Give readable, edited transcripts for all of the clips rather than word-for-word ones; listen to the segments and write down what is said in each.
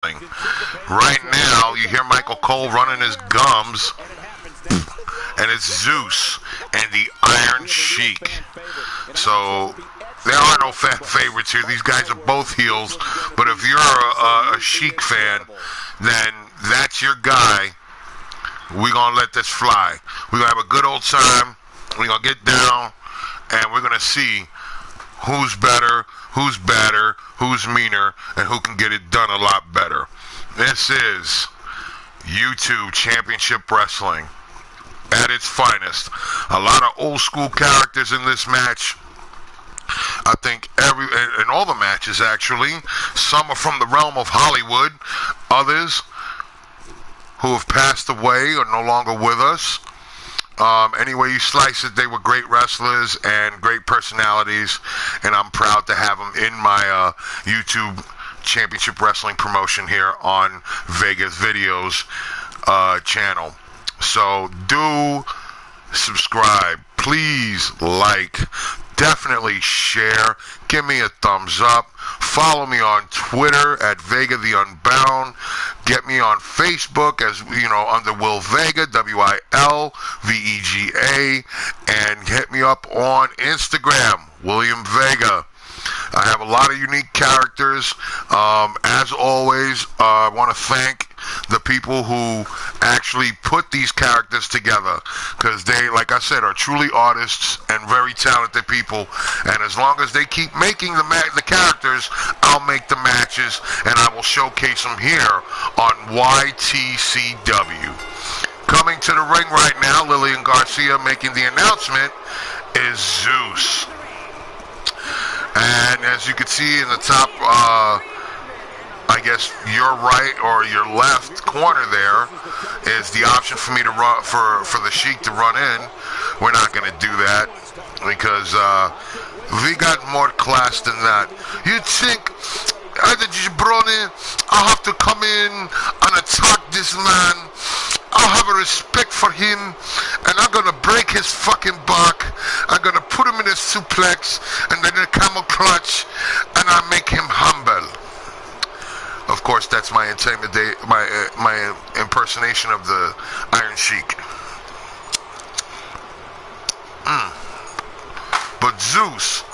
Right now, you hear Michael Cole running his gums, and it's Zeus and the Iron Sheik. So there are no fan favorites here. These guys are both heels, but if you're a Sheik fan, then that's your guy. We're going to let this fly. We're going to have a good old time. We're going to get down, and we're going to see who's better, who's badder, who's meaner, and who can get it done a lot better. This is YouTube Championship Wrestling at its finest. A lot of old school characters in this match. I think in all the matches, actually. Some are from the realm of Hollywood. Others who have passed away are no longer with us. Any way you slice it, they were great wrestlers and great personalities, and I'm proud to have them in my YouTube Championship Wrestling promotion here on Vegas Videos channel. So do subscribe, please like, definitely share, give me a thumbs up, follow me on Twitter at Vega the Unbound, get me on Facebook as under Will Vega, WILVEGA, and hit me up on Instagram, William Vega. I have a lot of unique characters. As always, I want to thank the people who actually put these characters together, because they, like I said, are truly artists and very talented people. And as long as they keep making the characters, I'll make the matches, and I will showcase them here on Y.T.C.W. Coming to the ring right now, Lillian Garcia making the announcement, is Zeus. And as you can see in the top, I guess your right or your left corner there is the option for me to run for the Sheik to run in. We're not going to do that because we got more class than that. You think either jabroni, I have to come in and attack this man. I have a respect for him, and I'm gonna break his fucking back. I'm gonna put him in a suplex and then a camel clutch, and I make him humble. Of course, that's my my impersonation of the Iron Sheik. But Zeus,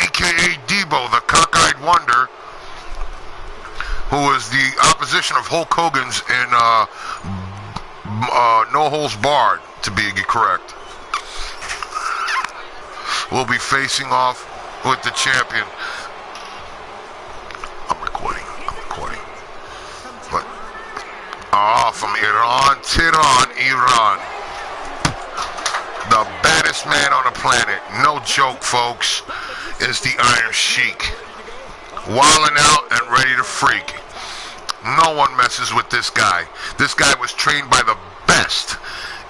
aka Debo, the cockeyed wonder, who is the opposition of Hulk Hogan's in No Holds Barred, to be correct, will be facing off with the champion. I'm recording. But from Iran, Tehran, Iran. The baddest man on the planet, no joke, folks, is the Iron Sheik. Wilding out and ready to freak. No one messes with this guy. This guy was trained by the best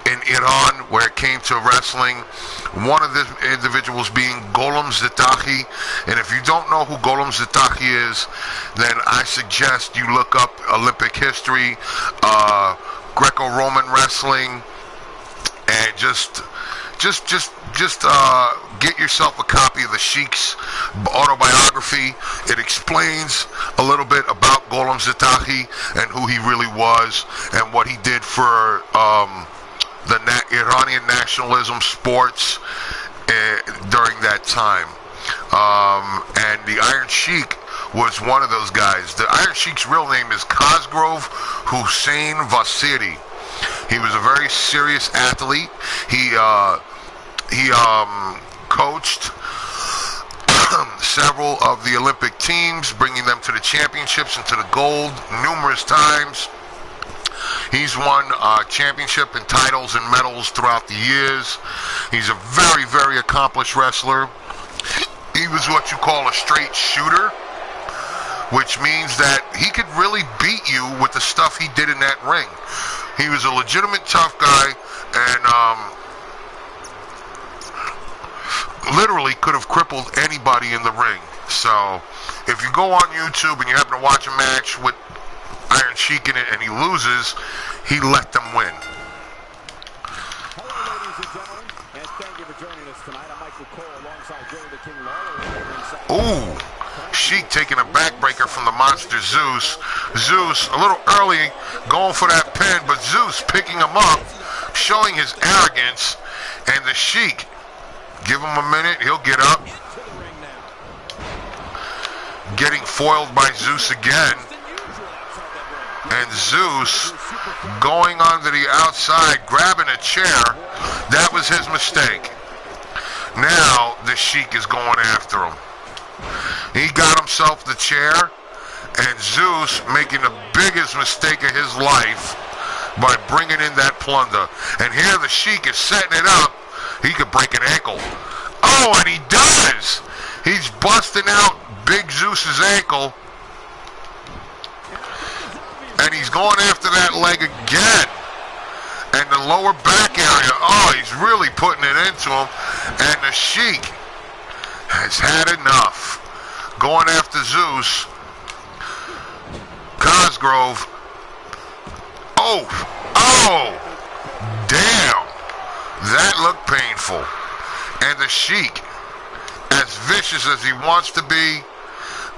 in Iran where it came to wrestling. One of the individuals being Golem Zitahi. And if you don't know who Golem Zitahi is, then I suggest you look up Olympic history, Greco-Roman wrestling, and just get yourself a copy of the Sheik's autobiography. It explains a little bit about Golem Zitahi and who he really was and what he did for the Iranian nationalism sports during that time. And the Iron Sheik was one of those guys. The Iron Sheik's real name is Cosgrove Hussein Vasiri. He was a very serious athlete. He coached several of the Olympic teams, bringing them to the championships and to the gold numerous times. He's won championship and titles and medals throughout the years. He's a very, very accomplished wrestler. He was what you call a straight shooter, which means that he could really beat you with the stuff he did in that ring. He was a legitimate tough guy and literally could have crippled anybody in the ring. So if you go on YouTube and you happen to watch a match with Iron Sheik in it and he loses, he let them win. Hello, ladies and gentlemen, and thank you for joining us tonight. I'm Michael Cole alongside Jerry the King Lawler. Ooh, Sheik taking a backbreaker from the monster Zeus. Zeus, a little early, going for that pin, but Zeus picking him up, showing his arrogance, and the Sheik, give him a minute, he'll get up. Getting foiled by Zeus again. And Zeus going onto the outside, grabbing a chair. That was his mistake. Now the Sheik is going after him. He got himself the chair, and Zeus making the biggest mistake of his life by bringing in that plunder. And here the Sheik is setting it up. He could break an ankle. Oh, and he does! He's busting out Big Zeus's ankle. And he's going after that leg again. And the lower back area. Oh, he's really putting it into him. And the Sheik has had enough. Going after Zeus. Cosgrove. Oh. Oh. Damn. That looked painful. And the Sheik, as vicious as he wants to be,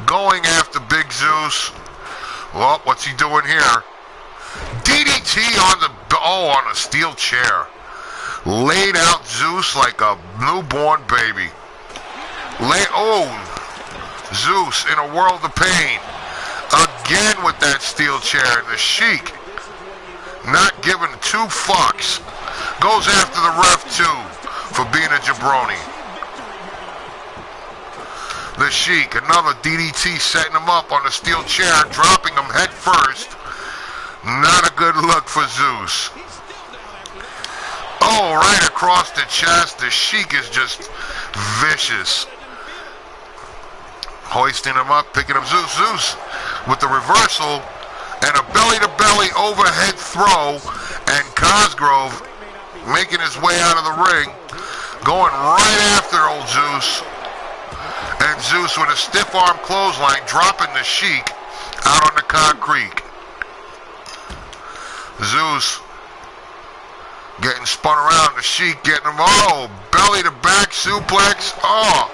going after Big Zeus. Well, what's he doing here? DDT on a steel chair. Laid out Zeus like a newborn baby. Zeus in a world of pain. Again with that steel chair. And the Sheik, not giving two fucks, goes after the ref too for being a jabroni. The Sheik, another DDT, setting him up on the steel chair, dropping him head first. Not a good look for Zeus. Oh, right across the chest. The Sheik is just vicious. Hoisting him up, picking up Zeus. Zeus with the reversal and a belly-to-belly overhead throw. And Cosgrove making his way out of the ring, going right after old Zeus. And Zeus with a stiff arm clothesline, dropping the Sheik out on the concrete. Zeus getting spun around, the Sheik getting him, oh, belly to back suplex, oh.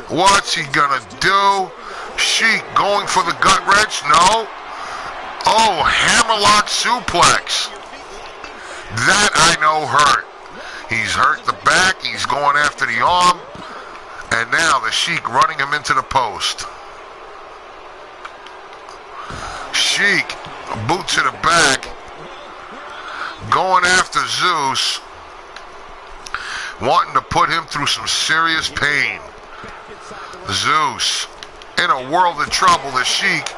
What's he gonna do? Sheik going for the gut wrench, no. Oh, hammerlock suplex. That I know hurt. He's hurt the back, he's going after the arm, and now the Sheik running him into the post. Sheik, boot to the back, going after Zeus, wanting to put him through some serious pain. Zeus, in a world of trouble, the Sheik,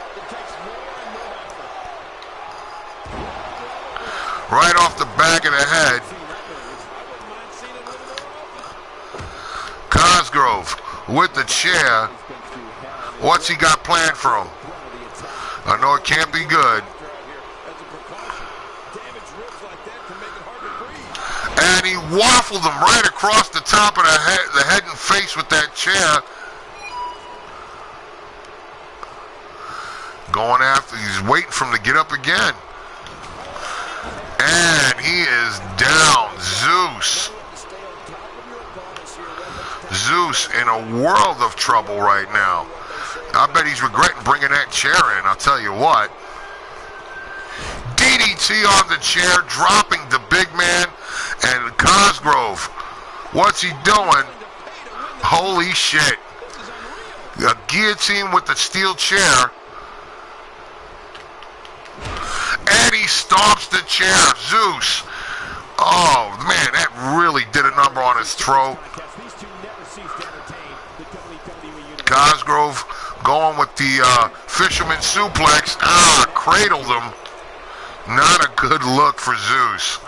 right off the back of the head. Cosgrove with the chair. What's he got planned for him? I know it can't be good. And he waffled him right across the top of the head and face with that chair. Going after, he's waiting for him to get up again. And he is down. Zeus. Zeus in a world of trouble right now. I bet he's regretting bringing that chair in, I'll tell you what. DDT on the chair, dropping the big man. And Cosgrove, what's he doing? Holy shit. A guillotine with the steel chair. And he stomps the chair. Zeus. Oh, man, that really did a number on his throat. Cosgrove going with the fisherman suplex. Cradled him. Not a good look for Zeus.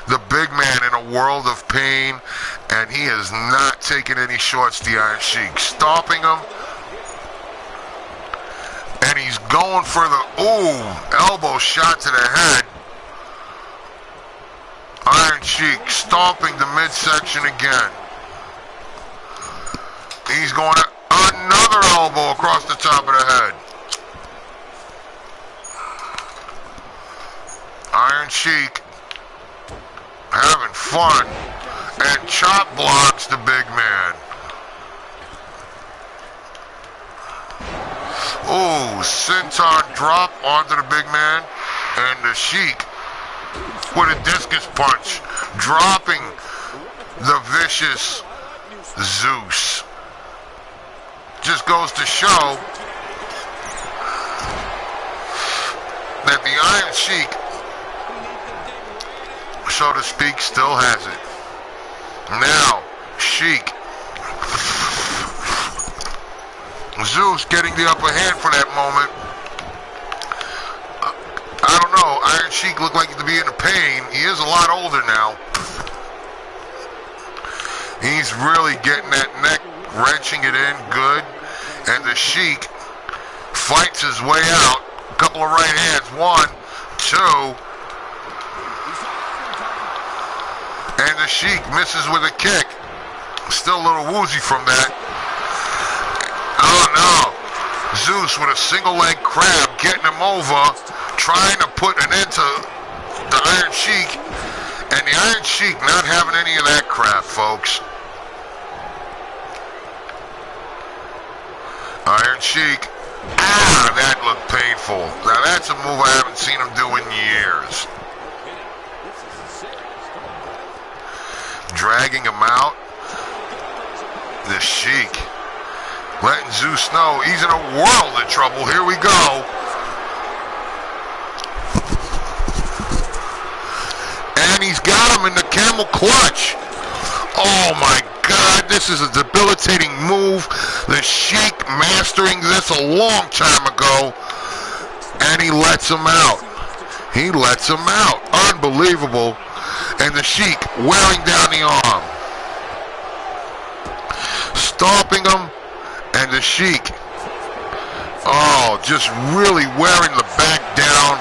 The big man in a world of pain, and he is not taking any shorts, the Iron Sheik. Stomping him. And he's going for the, elbow shot to the head. Iron Sheik stomping the midsection again. He's going to another elbow across the top of the head. Iron Sheik having fun, and chop blocks the big man. Oh, Senton drop onto the big man. And the Sheik with a discus punch, dropping the vicious Zeus. Just goes to show that the Iron Sheik, so to speak, still has it. Now, Sheik. Zeus getting the upper hand for that moment. I don't know. Iron Sheik looked like to be in pain. He is a lot older now. He's really getting that neck, wrenching it in good. And the Sheik fights his way out. A couple of right hands. 1, 2. And the Sheik misses with a kick. Still a little woozy from that. Oh no. Zeus with a single leg crab getting him over, trying to put an end to the Iron Sheik. And the Iron Sheik not having any of that crap, folks. Iron Sheik. Ah, that looked painful. Now that's a move I haven't seen him do in years. Dragging him out. The Sheik letting Zeus know he's in a world of trouble. Here we go. And he's got him in the camel clutch. Oh my God, this is a debilitating move. The Sheik mastering this a long time ago. And he lets him out. He lets him out. Unbelievable. And the Sheik wearing down the arm. Stomping him. And the Sheik, oh, just really wearing the back down.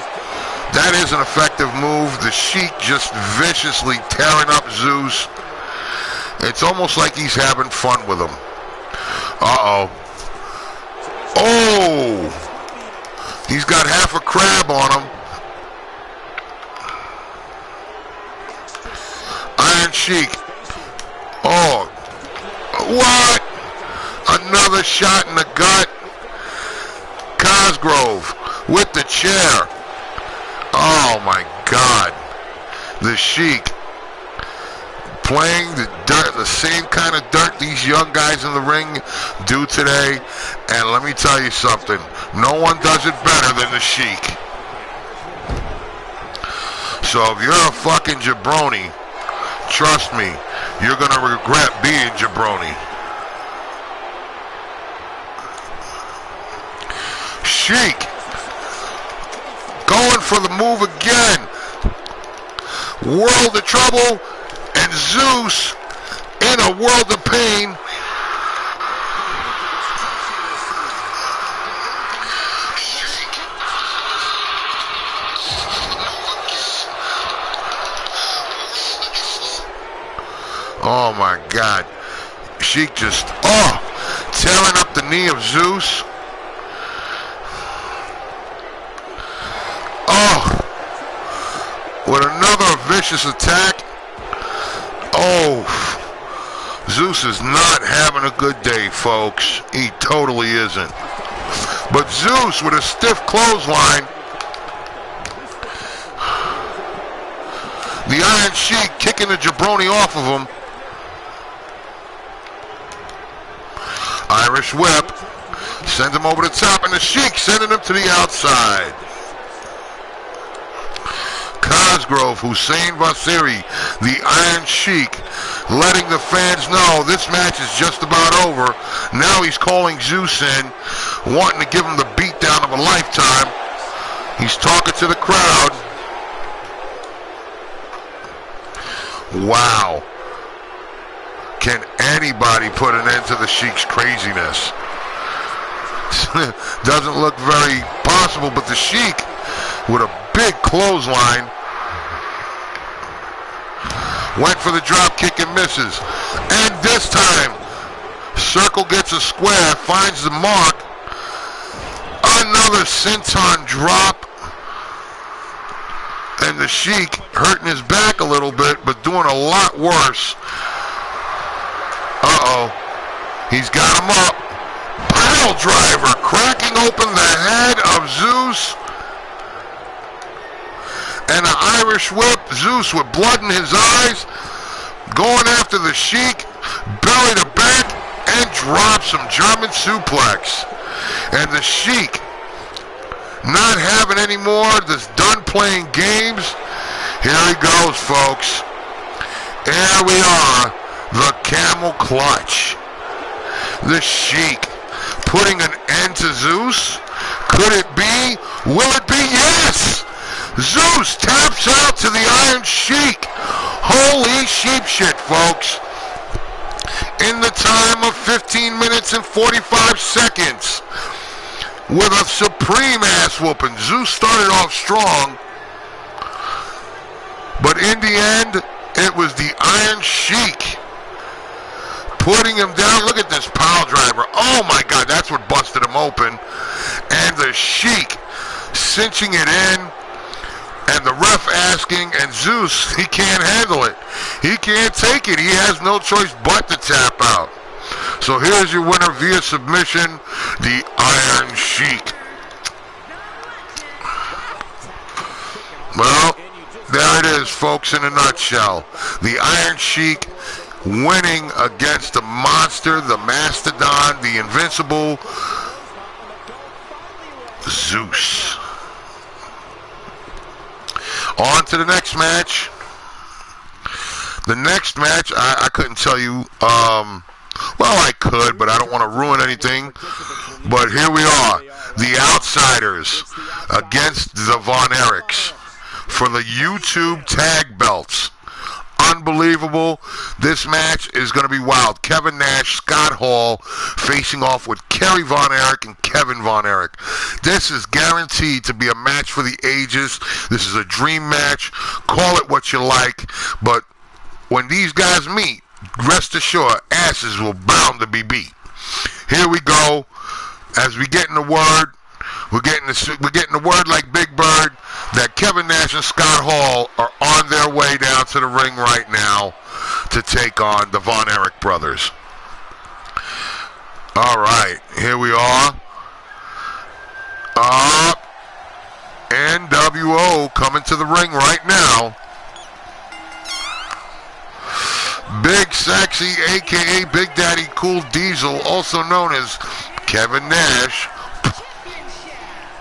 That is an effective move. The Sheik just viciously tearing up Zeus. It's almost like he's having fun with him. Uh-oh. Oh! He's got half a crab on him. Iron Sheik. Oh. What? Another shot in the gut. Cosgrove with the chair. Oh my God. The Sheik playing the dirt, the same kind of dirt these young guys in the ring do today. And let me tell you something. No one does it better than the Sheik. So if you're a fucking jabroni, trust me, you're going to regret being jabroni. Sheik going for the move again. World of trouble, and Zeus in a world of pain. Oh my God. Sheik just, tearing up the knee of Zeus. With another vicious attack. Oh, Zeus is not having a good day, folks. He totally isn't. But Zeus with a stiff clothesline. The Iron Sheik kicking the jabroni off of him. Irish whip. Sends him over the top, and the Sheik sending him to the outside. Cosgrove, Hussein Vasiri, the Iron Sheik, letting the fans know this match is just about over. Now he's calling Zeus in, wanting to give him the beatdown of a lifetime. He's talking to the crowd. Wow. Can anybody put an end to the Sheik's craziness? Doesn't look very possible, but the Sheik with a big clothesline went for the drop kick and misses. And this time, Circle gets a square, finds the mark. Another senton drop. And the Sheik hurting his back a little bit, but doing a lot worse. Uh-oh. He's got him up. Pile driver, cracking cutting open the head of Zeus. And an Irish whip. Zeus with blood in his eyes. Going after the Sheik. Belly to back. And drops some German suplex. And the Sheik, not having any more, just done playing games. Here he goes, folks. Here we are. The camel clutch. The Sheik putting an end to Zeus. Could it be? Will it be? Yes! Zeus taps out to the Iron Sheik. Holy sheep shit, folks. In the time of 15 minutes and 45 seconds. With a supreme ass whooping. Zeus started off strong. But in the end, it was the Iron Sheik putting him down. Look at this pile driver. Oh my God, that's what busted him open. And the Sheik cinching it in. And the ref asking, and Zeus, he can't handle it. He can't take it. He has no choice but to tap out. So here's your winner via submission, the Iron Sheik. Well, there it is, folks, in a nutshell. The Iron Sheik winning against the monster, the mastodon, the invincible Zeus. On to the next match. The next match, I couldn't tell you. Well, I could, but I don't want to ruin anything. But here we are. The Outsiders against the Von Erichs for the YouTube tag belts. Unbelievable. This match is going to be wild. Kevin Nash, Scott Hall facing off with Kerry Von Erich and Kevin Von Erich. This is guaranteed to be a match for the ages. This is a dream match. Call it what you like. But when these guys meet, rest assured, asses will bound to be beat. Here we go. As we get in the word, we're getting the word like Big Bird that Kevin Nash and Scott Hall are on their way down to the ring right now to take on the Von Erich brothers. All right, here we are. NWO coming to the ring right now. Big Sexy, a.k.a. Big Daddy Cool Diesel, also known as Kevin Nash.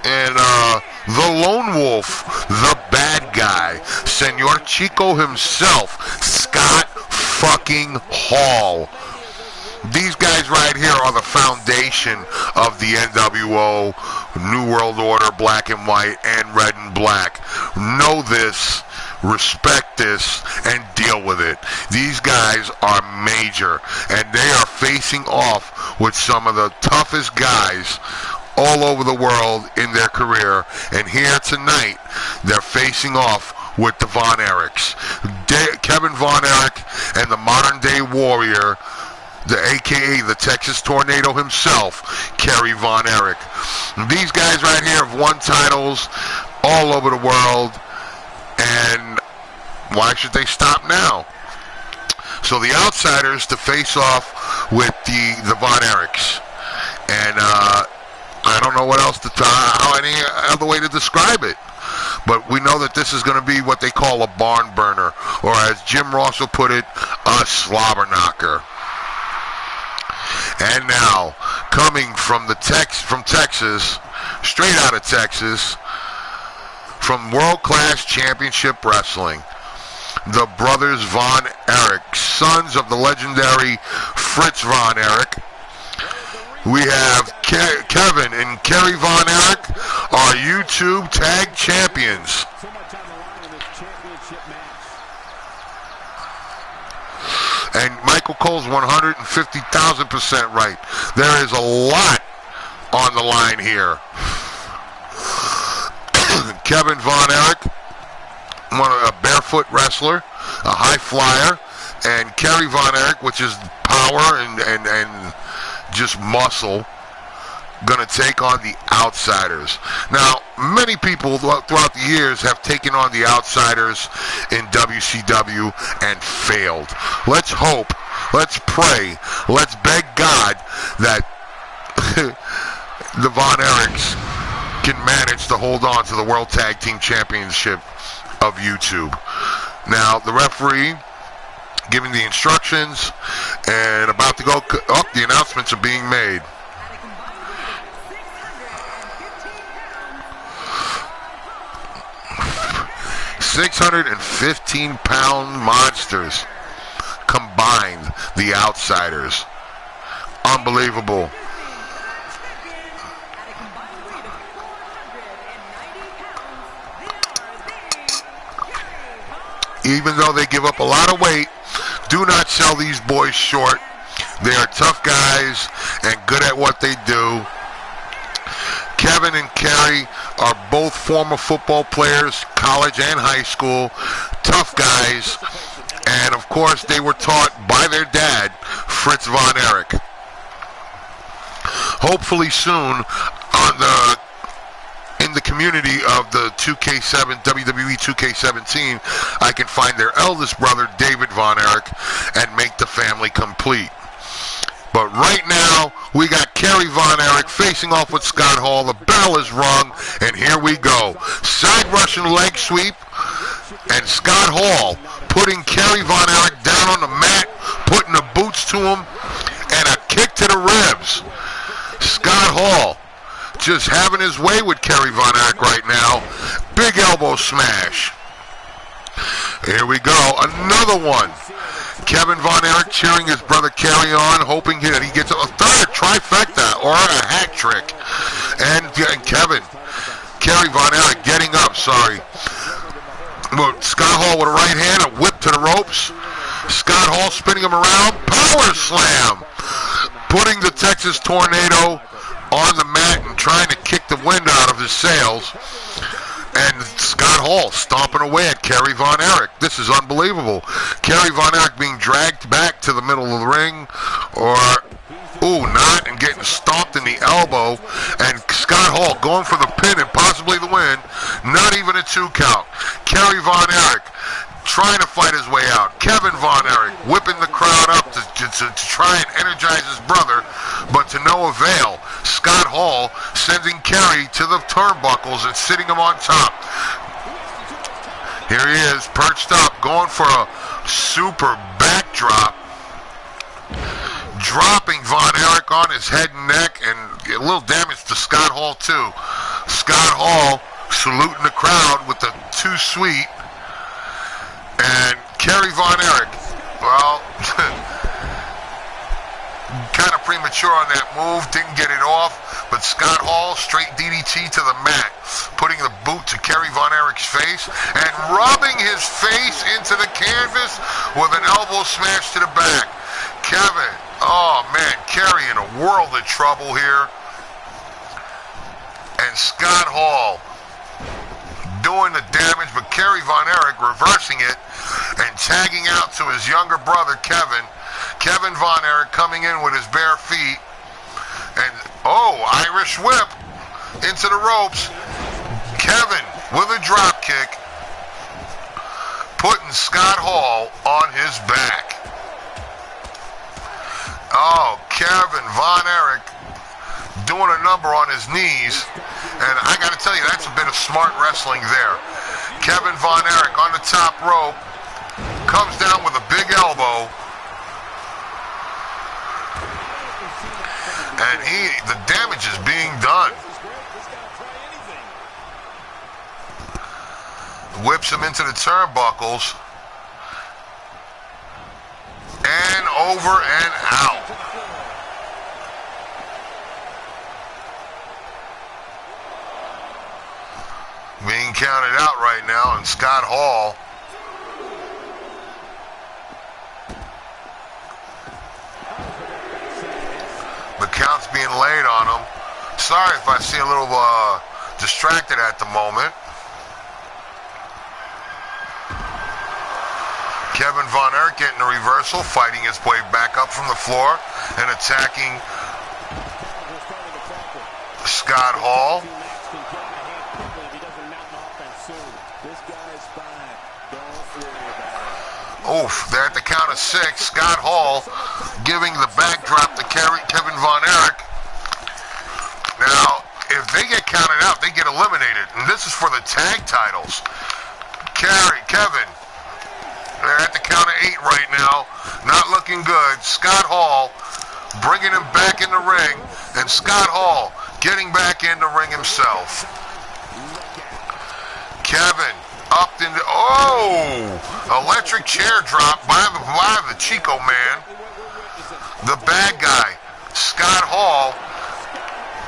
And the Lone Wolf, the bad guy, Senor Chico himself, Scott fucking Hall. These guys right here are the foundation of the NWO, New World Order, Black and White, and Red and Black. Know this, respect this, and deal with it. These guys are major, and they are facing off with some of the toughest guys all over the world in their career. And here tonight, they're facing off with the Von Erichs. Kevin Von Erich and the modern day warrior, the AKA the Texas Tornado himself, Kerry Von Erich. These guys right here have won titles all over the world, and why should they stop now? So the Outsiders to face off with the Von Erichs. And I don't know what else any other way to describe it. But we know that this is going to be what they call a barn burner, or as Jim Ross will put it, a slobber knocker. And now, coming from Texas, straight out of Texas, from World Class Championship Wrestling, the brothers Von Erich, sons of the legendary Fritz Von Erich. We have Kevin and Kerry Von Erich, our YouTube Tag Champions. And Michael Cole's 150,000% right. There is a lot on the line here. Kevin Von Erich, a barefoot wrestler, a high flyer, and Kerry Von Erich, which is power and just muscle, gonna take on the Outsiders. Now, many people throughout the years have taken on the Outsiders in WCW and failed. Let's hope, let's pray, let's beg God that the Von Erichs can manage to hold on to the World Tag Team Championship of YouTube. Now, the referee giving the instructions and about to go up. The announcements are being made. £615-pound monsters combined, the Outsiders. Unbelievable. Even though they give up a lot of weight, do not sell these boys short. They are tough guys and good at what they do. Kevin and Kerry are both former football players, college and high school. Tough guys. And of course, they were taught by their dad, Fritz Von Erich. Hopefully soon in the community of the 2K7, WWE 2K17, I can find their eldest brother, David Von Erich, and make the family complete. But right now, we got Kerry Von Erich facing off with Scott Hall. The bell is rung, and here we go. Side Russian leg sweep, and Scott Hall putting Kerry Von Erich down on the mat, putting the boots to him, and a kick to the ribs. Scott Hall just having his way with Kerry Von Erich right now. Big elbow smash. Here we go. Another one. Kevin Von Erich cheering his brother Kerry on, hoping that he gets a third trifecta or a hat trick. And Kerry Von Erich getting up, sorry. But Scott Hall with a right hand, a whip to the ropes. Scott Hall spinning him around, power slam. Putting the Texas Tornado on the mat and trying to kick the wind out of his sails. And Scott Hall stomping away at Kerry Von Erich. This is unbelievable. Kerry Von Erich being dragged back to the middle of the ring, or, not, and getting stomped in the elbow. And Scott Hall going for the pin and possibly the win. Not even a 2 count. Kerry Von Erich trying to fight his way out. Kevin Von Erich whipping the crowd up to try and energize his brother, but to no avail. Scott Hall sending Kerry to the turnbuckles and sitting him on top. Here he is, perched up, going for a super backdrop. Dropping Von Erich on his head and neck, and a little damage to Scott Hall too. Scott Hall saluting the crowd with the 2 sweet. And Kerry Von Erich, well, kind of premature on that move, didn't get it off, but Scott Hall straight DDT to the mat, putting the boot to Kerry Von Erich's face and rubbing his face into the canvas with an elbow smash to the back. Kevin, oh man, Kerry in a world of trouble here. And Scott Hall doing the damage, but Kerry Von Erich reversing it and tagging out to his younger brother, Kevin. Kevin Von Erich coming in with his bare feet. And, Irish whip into the ropes. Kevin with a drop kick, putting Scott Hall on his back. Oh, Kevin Von Erich doing a number on his knees. And I got to tell you, that's a bit of smart wrestling there. Kevin Von Erich on the top rope, comes down with a big elbow. And the damage is being done. Whips him into the turnbuckles. And over and out. Being counted out right now, and Scott Hall the count's being laid on him. Sorry if I see a little distracted at the moment. Kevin Von Erich getting a reversal, fighting his way back up from the floor and attacking Scott Hall. Oof, they're at the count of 6. Scott Hall giving the backdrop to Kevin Von Erich. Now, they get counted out. They get eliminated. And this is for the tag titles. Kevin, they're at the count of 8 right now. Not looking good. Scott Hall bringing him back in the ring. And Scott Hall getting back in the ring himself. Kevin up into, electric chair drop by the Chico man. The bad guy, Scott Hall,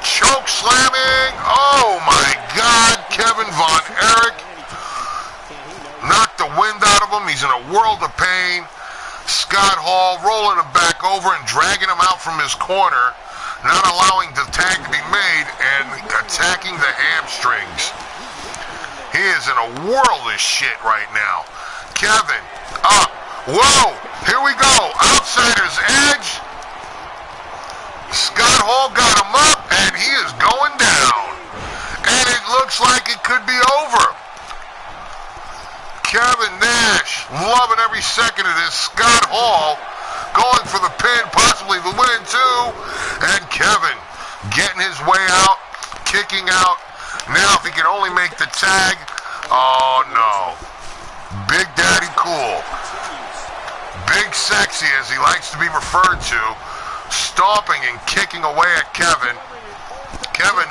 choke slamming. Oh my God, Kevin Von Erich knocked the wind out of him. He's in a world of pain. Scott Hall rolling him back over and dragging him out from his corner, not allowing the tag to be made and attacking the hamstrings. He is in a world of shit right now. Kevin up. Whoa, here we go. Outsider's edge. Scott Hall got him up, and he is going down. And it looks like it could be over. Kevin Nash loving every second of this. Scott Hall going for the pin, possibly the win too. And Kevin getting his way out, kicking out. Now if he can only make the tag. Oh no. Big Daddy Cool. Big Sexy as he likes to be referred to. Stomping and kicking away at Kevin. Kevin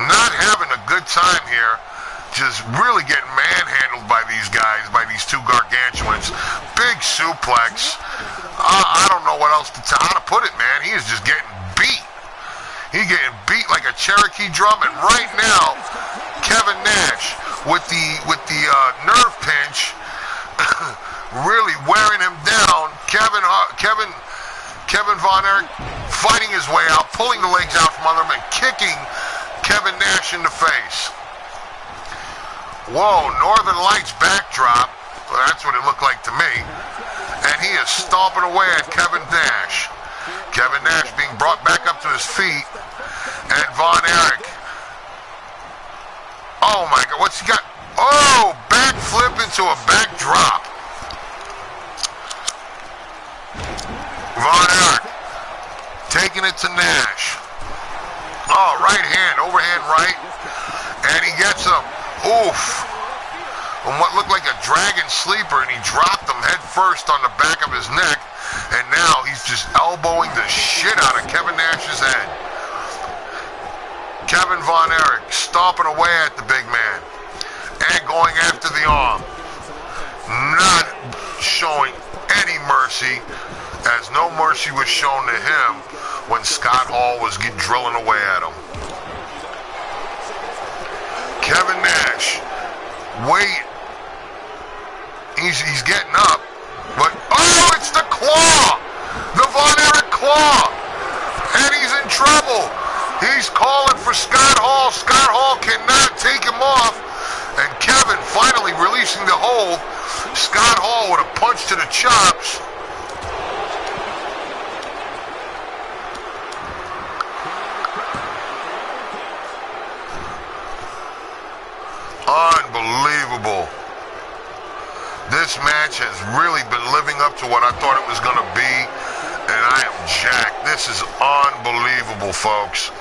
not having a good time here. Just really getting manhandled by these guys, by these two gargantuans. Big suplex. I don't know what else how to put it, man. He is just getting beat. He's getting beat like a Cherokee drum. And right now, Kevin Nash with the nerve pinch, really wearing him down. Kevin Von Erich fighting his way out, pulling the legs out from under him and kicking Kevin Nash in the face. Whoa, Northern Lights backdrop. Well, that's what it looked like to me. And he is stomping away at Kevin Nash. Kevin Nash being brought back up to his feet. And Von Erich. Oh my God, what's he got? Oh, backflip into a backdrop. Von Erich taking it to Nash. Oh, right hand, overhand right. And he gets him. Oof. On what looked like a dragon sleeper, and he dropped him head first on the back of his neck. And now he's just elbowing the shit out of Kevin Nash's head. Kevin Von Erich stomping away at the big man. And going after the arm. Not showing any mercy, as no mercy was shown to him when Scott Hall was drilling away at him. Kevin Nash, wait, he's getting up, but oh, it's the claw, the Von Erich claw, and he's in trouble. He's calling for Scott Hall. Scott Hall cannot take him off, and Kevin finally releasing the hold. Scott Hall with a punch to the chops. Unbelievable. This match has really been living up to what I thought it was going to be, and I am jacked. This is unbelievable, folks.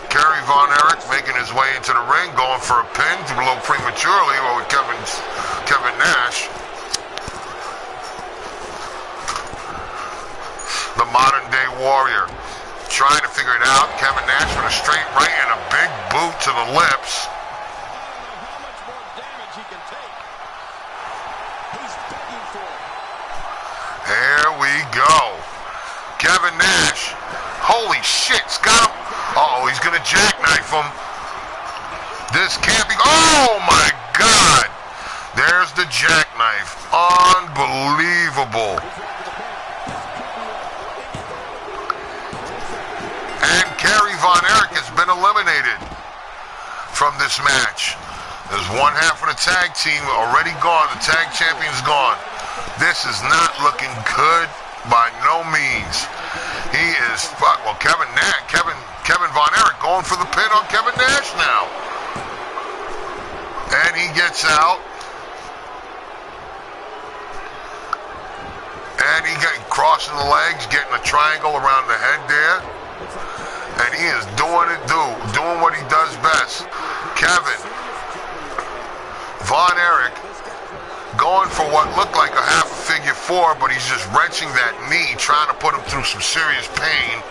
Kerry Von Erich making his way into the ring, going for a pin a little prematurely with Kevin Nash. The modern day warrior. Trying to figure it out. Kevin Nash with a straight right and a big boot to the lips. There we go. Kevin Nash. Holy shit. It's got him. Uh-oh, he's going to jackknife him. This can't be. Oh, my God. There's the jackknife. Unbelievable. And Kerry Von Erich has been eliminated from this match. There's one half of the tag team already gone. The tag champion's gone. This is not looking good by no means. He is well. Kevin Von Erich going for the pin on Kevin Nash now, and he gets out. And he got crossing the legs, getting a triangle around the head there. And he is doing what he does best. Kevin Von Erich going for what looked like a half a figure four, but he's just wrenching that knee, trying to put him through some serious pain.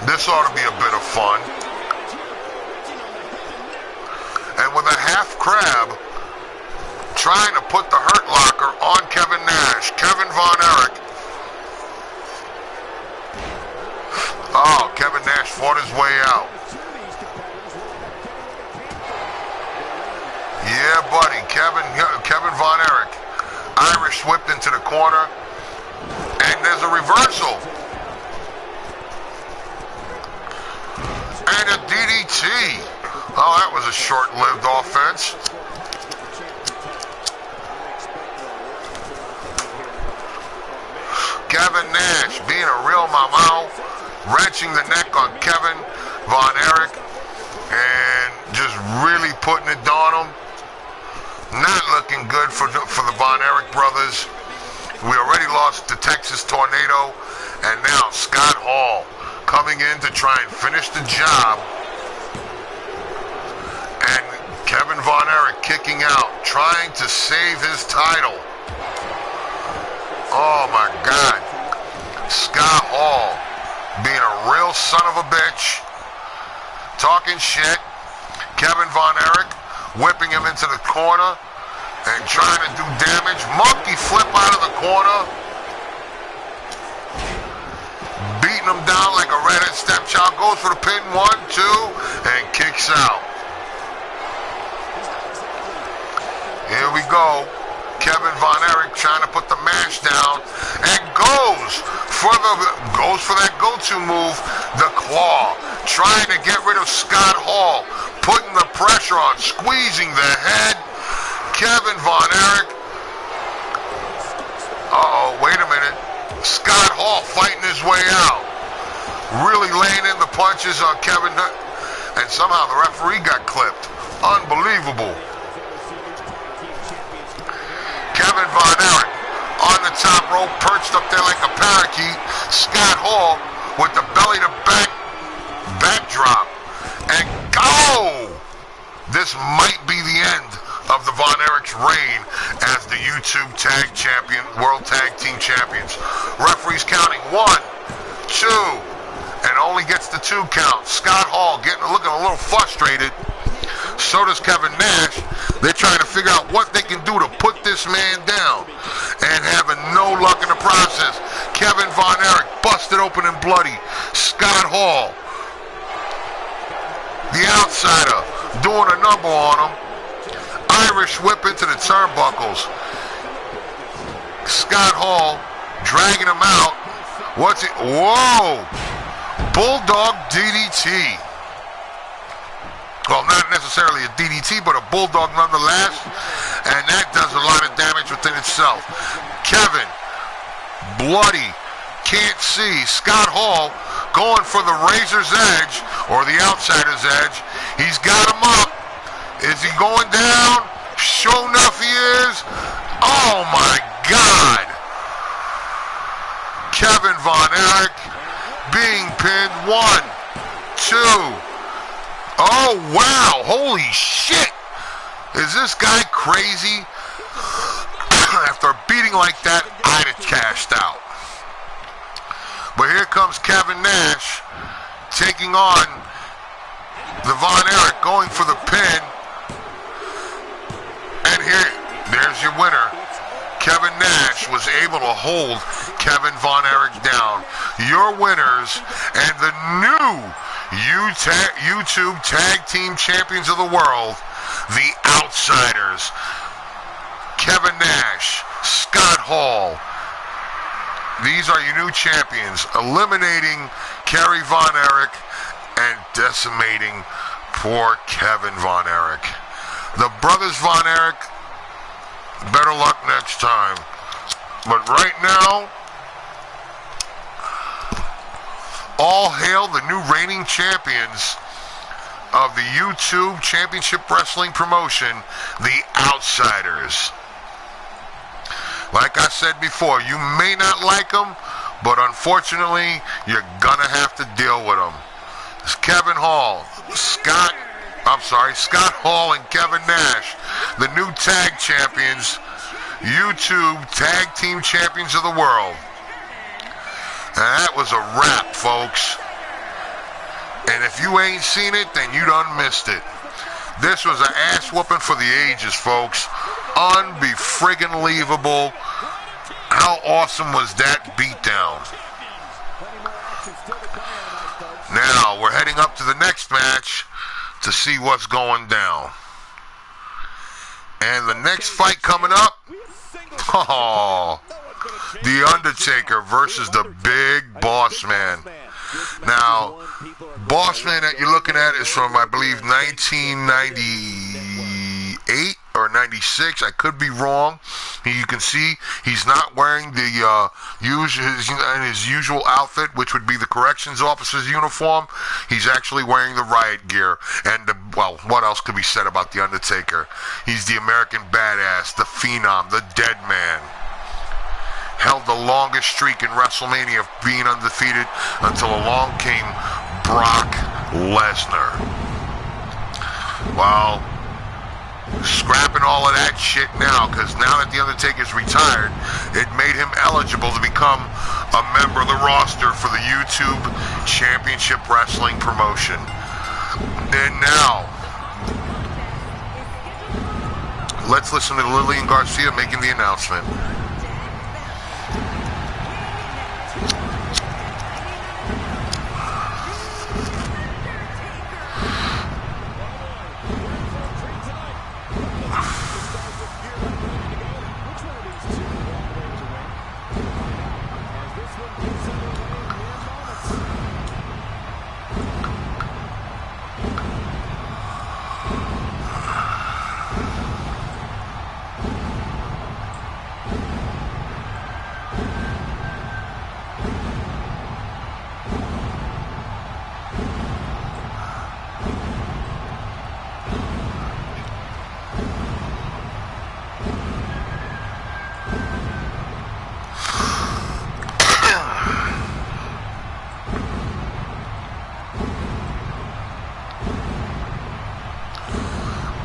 This ought to be a bit of fun. And with a half crab, trying to put the hurt locker on Kevin Nash. Kevin Von Erich. Oh, Kevin Nash fought his way out. Yeah, buddy, Kevin Von Erich. Irish whipped into the corner. And there's a reversal. And a DDT. Oh, that was a short-lived offense. Kevin Nash being a real mamau, wrenching the neck on Kevin Von Erich and just really putting it on him. Not looking good for the Von Erich brothers. We already lost the Texas Tornado, and now Scott Hall coming in to try and finish the job. And Kevin Von Erich kicking out, trying to save his title. Oh my God. Scott Hall being a real son of a bitch, talking shit. Kevin Von Erich whipping him into the corner and trying to do damage. Monkey flip out of the corner. Beating him down like a redhead stepchild. Goes for the pin. 1, 2, and kicks out. Here we go. Kevin Von Erich trying to put the mash down and goes for that go-to move, the claw, trying to get rid of Scott Hall, putting the pressure on, squeezing the head. Kevin Von Erich. Uh-oh, wait a minute. Scott Hall fighting his way out, really laying in the punches on Kevin, and somehow the referee got clipped. Unbelievable. Kevin Von Erich on the top rope, perched up there like a parakeet. Scott Hall with the belly to backdrop. And go! This might be the end of the Von Erich's reign as the YouTube Tag Champion, World Tag Team Champions. Referees counting 1, 2, and only gets the 2 count. Scott Hall looking a little frustrated. So does Kevin Nash. They're trying to figure out what they can do to put this man down, and having no luck in the process. Kevin Von Erich busted open and bloody. Scott Hall, the outsider, doing a number on him. Irish whip into the turnbuckles. Scott Hall dragging him out. What's it? Whoa! Bulldog DDT. Well, not necessarily a DDT, but a bulldog nonetheless. And that does a lot of damage within itself. Kevin, bloody, can't see. Scott Hall going for the razor's edge, or the outsider's edge. He's got him up. Is he going down? Sure enough, he is. Oh, my God. Kevin Von Erich being pinned. 1, 2. Oh, wow. Holy shit. Is this guy crazy? After beating like that, I'd have cashed out. But here comes Kevin Nash taking on the Von Erich, going for the pin. And there's your winner. Kevin Nash was able to hold Kevin Von Erich down. Your winners and the new YouTube Tag Team Champions of the World, the Outsiders. Kevin Nash, Scott Hall. These are your new champions, eliminating Kerry Von Erich and decimating poor Kevin Von Erich. The brothers Von Erich, better luck next time. But right now, all hail the new reigning champions of the YouTube Championship Wrestling promotion, the Outsiders. Like I said before, you may not like them, but unfortunately, you're gonna have to deal with him. It's Kevin Hall, Scott Hall and Kevin Nash, the new tag champions, YouTube Tag Team Champions of the World. And that was a wrap, folks. And if you ain't seen it, then you done missed it. This was an ass whooping for the ages, folks. Unbefriggin-leavable. How awesome was that beatdown? Now, we're heading up to the next match to see what's going down. And the next fight coming up, The Undertaker versus the Big Boss Man. Now, Boss Man that you're looking at is from, I believe, 1998 or 96. I could be wrong. You can see he's not wearing the his usual outfit, which would be the corrections officer's uniform. He's actually wearing the riot gear. And, what else could be said about The Undertaker? He's the American badass, the phenom, the dead man. Held the longest streak in WrestleMania of being undefeated until along came Brock Lesnar. Well, scrapping all of that shit now, because now that The Undertaker's retired, it made him eligible to become a member of the roster for the YouTube Championship Wrestling promotion. And now, let's listen to Lillian Garcia making the announcement.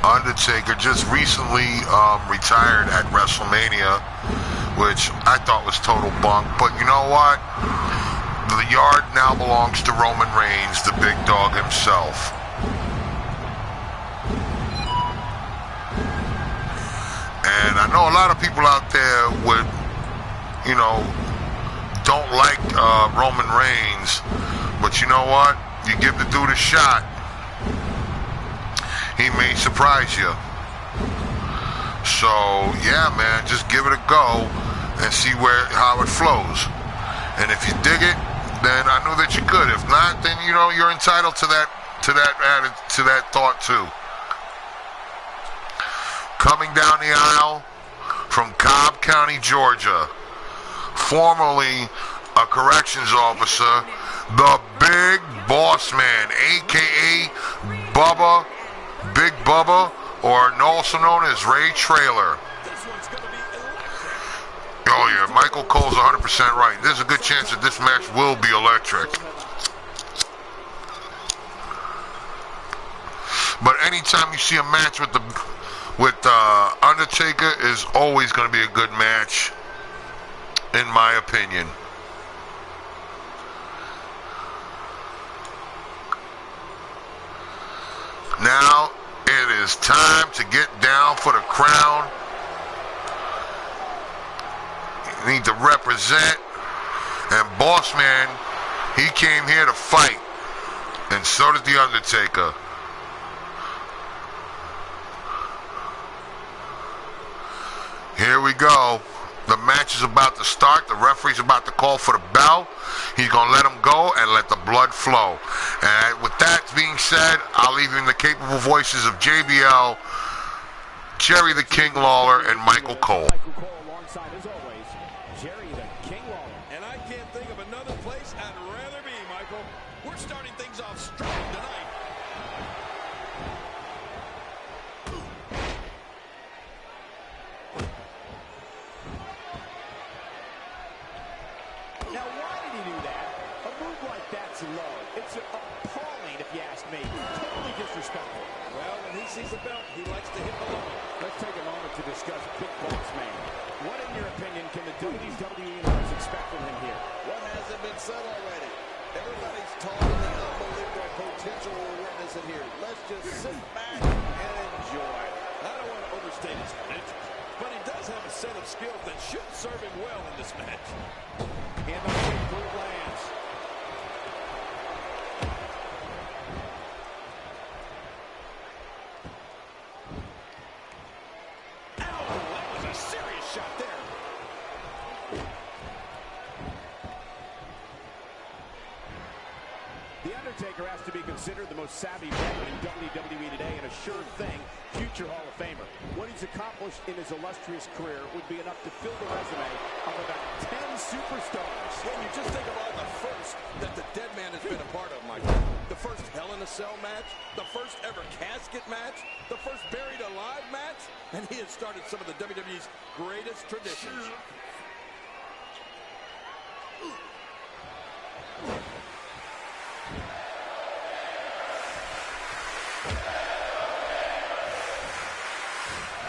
Undertaker just recently retired at WrestleMania, which I thought was total bunk. But you know what? The yard now belongs to Roman Reigns, the big dog himself. And I know a lot of people out there would, don't like Roman Reigns. But you know what? You give the dude a shot, he may surprise you. So, yeah, man, just give it a go and see how it flows. And if you dig it, then I know that you could. If not, then, you're entitled to that thought too. Coming down the aisle from Cobb County, Georgia, formerly a corrections officer, the Big Boss Man, a.k.a. Big Bubba, or also known as Ray Trailer. Oh yeah, Michael Cole's 100% right. There's a good chance that this match will be electric. But anytime you see a match with Undertaker, is always going to be a good match, in my opinion. Now it is time to get down for the crown. You need to represent. And Boss Man, he came here to fight. And so did The Undertaker. Here we go. The match is about to start. The referee's about to call for the bell. He's going to let him go and let the blood flow. And with that being said, I'll leave you in the capable voices of JBL, Jerry the King Lawler, and Michael Cole. Alongside, as always, Jerry the King Lawler. And I can't think of another place I'd rather be, Michael. We're starting things off strong tonight. Now, me. Totally disrespectful. Well, when he sees the belt, he likes to hit below it. Let's take a moment to discuss Big Boss Man. What, in your opinion, can the WWE Universe expect from him here? What hasn't been said already? Everybody's talking and unbelievable potential we're witnessing here. Let's just sit back and enjoy. I don't want to overstate his potential, but he does have a set of skills that should serve him well in this match. And the big boot lands. Ow, that was a serious shot there. The Undertaker has to be considered the most savvy veteran in WWE today and a sure thing, future Hall of Famer. What he's accomplished in his illustrious career would be enough to fill the resume of about 10 superstars. When you just think about the first that the Dead Man has been a part of, Michael. The first Hell in a Cell match, the first ever casket match, the first Buried Alive match, and he has started some of the WWE's greatest traditions.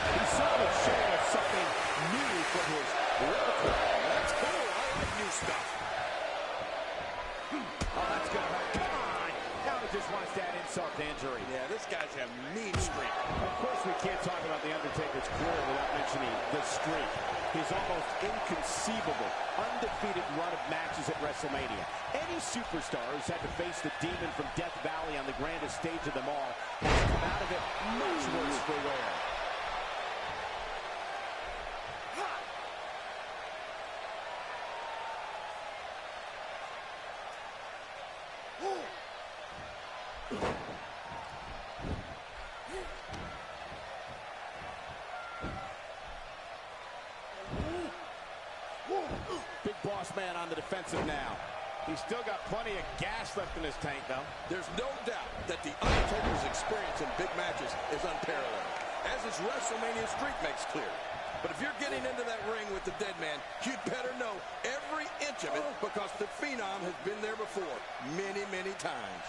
He's certainly showing us something new from his repertoire. That's cool. I like new stuff. Oh, that's gonna hurt. Come on! Now he just wants to add insult to injury. Yeah, this guy's a mean streak. Of course, we can't talk about The Undertaker's career without mentioning the streak. His almost inconceivable, undefeated run of matches at WrestleMania. Any superstar who's had to face the demon from Death Valley on the grandest stage of them all has come out of it much worse for wear. Big Boss Man on the defensive now. He's still got plenty of gas left in his tank, though. There's no doubt that The Undertaker's experience in big matches is unparalleled, as his WrestleMania streak makes clear. But if you're getting into that ring with the Dead Man, you'd better know every inch of it, because the Phenom has been there before many, many times.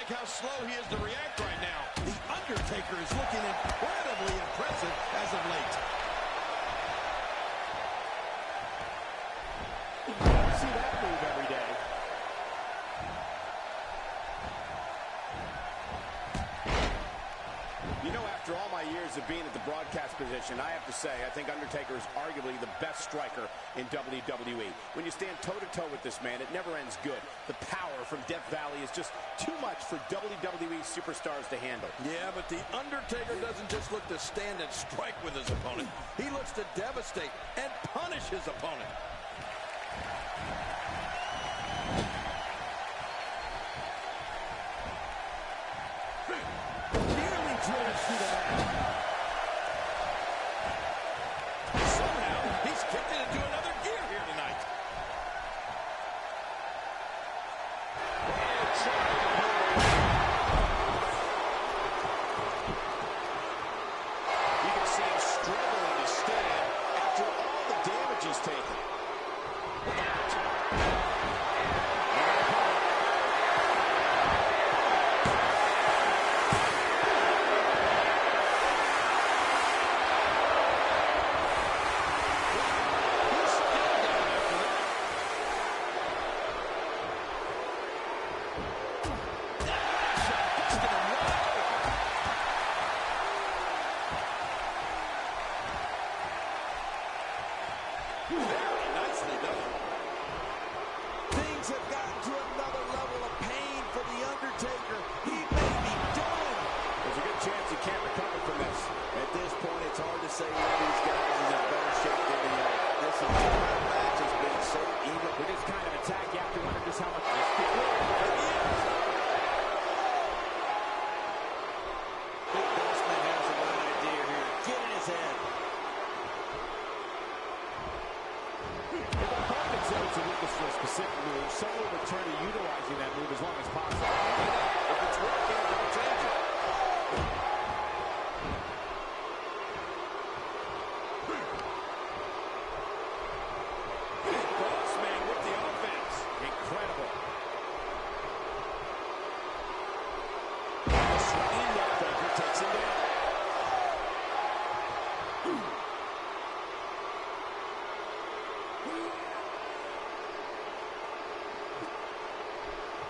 How slow he is to react right now. The Undertaker is looking incredibly impressive as of late. You don't see that move every day. You know, after all my years of being at the broadcast position, I have to say, I think Undertaker is arguably the best striker in WWE. When you stand toe-to-toe with this man, it never ends good. The power from Death Valley is just too much for WWE superstars to handle. Yeah, but the Undertaker doesn't just look to stand and strike with his opponent. He looks to devastate and punish his opponent. Drills through the mat. Somehow, he's kicked it into another gear here tonight. You can see him struggling to stand after all the damage he's taken.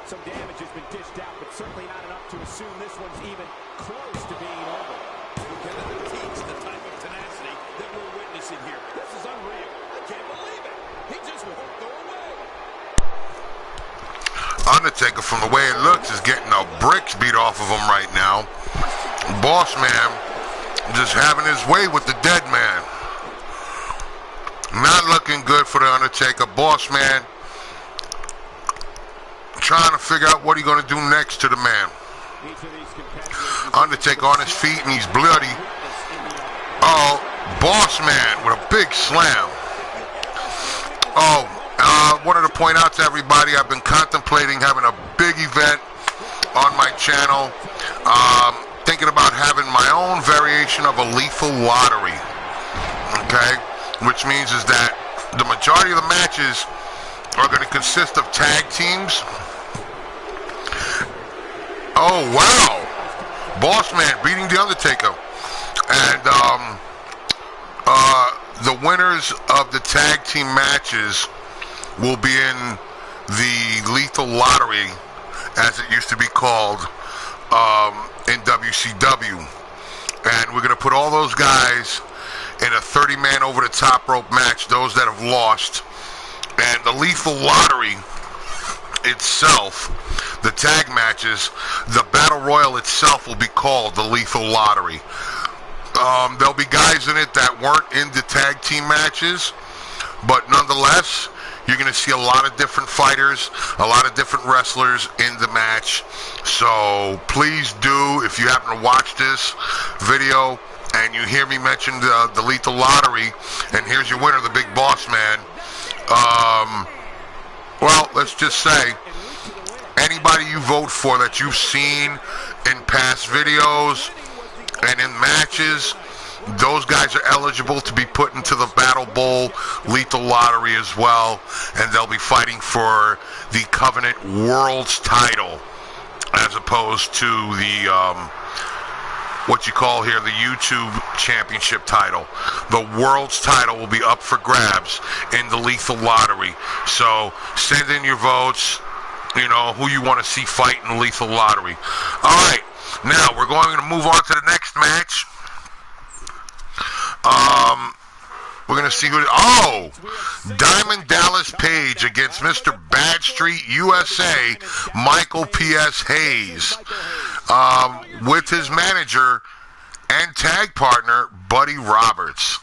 Some damage has been dished out, but certainly not enough to assume this one's even close to being over. You cannot teach the type of tenacity that we're witnessing here. This is unreal. I can't believe it. He just won't go away. Undertaker, from the way it looks, is getting the bricks beat off of him right now. Boss Man just having his way with the dead man. Not looking good for the Undertaker. Boss Man trying to figure out what he's going to do next to the man. Undertaker on his feet and he's bloody. Oh, Boss Man with a big slam. Oh, wanted to point out to everybody, I've been contemplating having a big event on my channel. Thinking about having my own variation of a lethal lottery. Okay? Which means is that the majority of the matches are going to consist of tag teams. Oh, wow. Boss Man beating The Undertaker. And the winners of the tag team matches will be in the Lethal Lottery, as it used to be called, in WCW. And we're going to put all those guys in a 30-man over-the-top rope match, those that have lost. And the Lethal Lottery itself, the tag matches, the Battle Royal itself will be called the Lethal Lottery. There'll be guys in it that weren't in the tag team matches, but nonetheless, you're going to see a lot of different fighters, a lot of different wrestlers in the match. So please do, if you happen to watch this video and you hear me mention the Lethal Lottery, and here's your winner, the Big Boss Man. Well, let's just say, anybody you vote for that you've seen in past videos and in matches, those guys are eligible to be put into the Battle Bowl Lethal Lottery as well, and they'll be fighting for the Covenant World's title, as opposed to the what you call here the YouTube Championship title. The World's title will be up for grabs in the Lethal Lottery. So send in your votes, you know, who you want to see fight in the Lethal Lottery. All right, now we're going to move on to the next match. We're going to see who... Oh! Diamond Dallas Page against Mr. Badstreet USA, Michael P.S. Hayes, with his manager and tag partner, Buddy Roberts.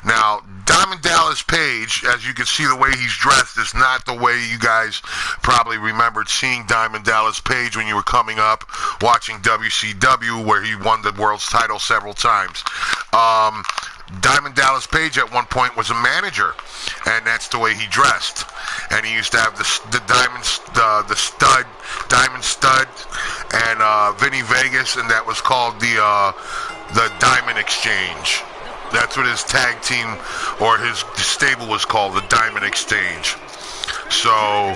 Now, Diamond Dallas Page, as you can see the way he's dressed, is not the way you guys probably remembered seeing Diamond Dallas Page when you were coming up watching WCW, where he won the world's title several times. Diamond Dallas Page at one point was a manager, and that's the way he dressed. And he used to have the diamond stud, and Vinny Vegas, and that was called the Diamond Exchange. That's what his tag team or his stable was called, the Diamond Exchange. So,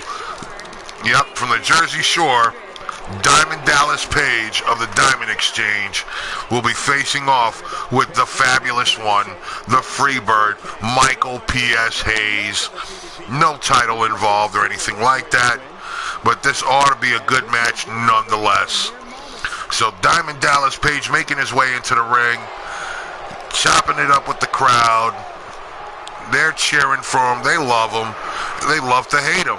yep, from the Jersey Shore, Diamond Dallas Page of the Diamond Exchange will be facing off with the fabulous one, the Freebird, Michael P.S. Hayes. No title involved or anything like that, but this ought to be a good match nonetheless. So Diamond Dallas Page making his way into the ring, chopping it up with the crowd. They're cheering for him. They love him. They love to hate him.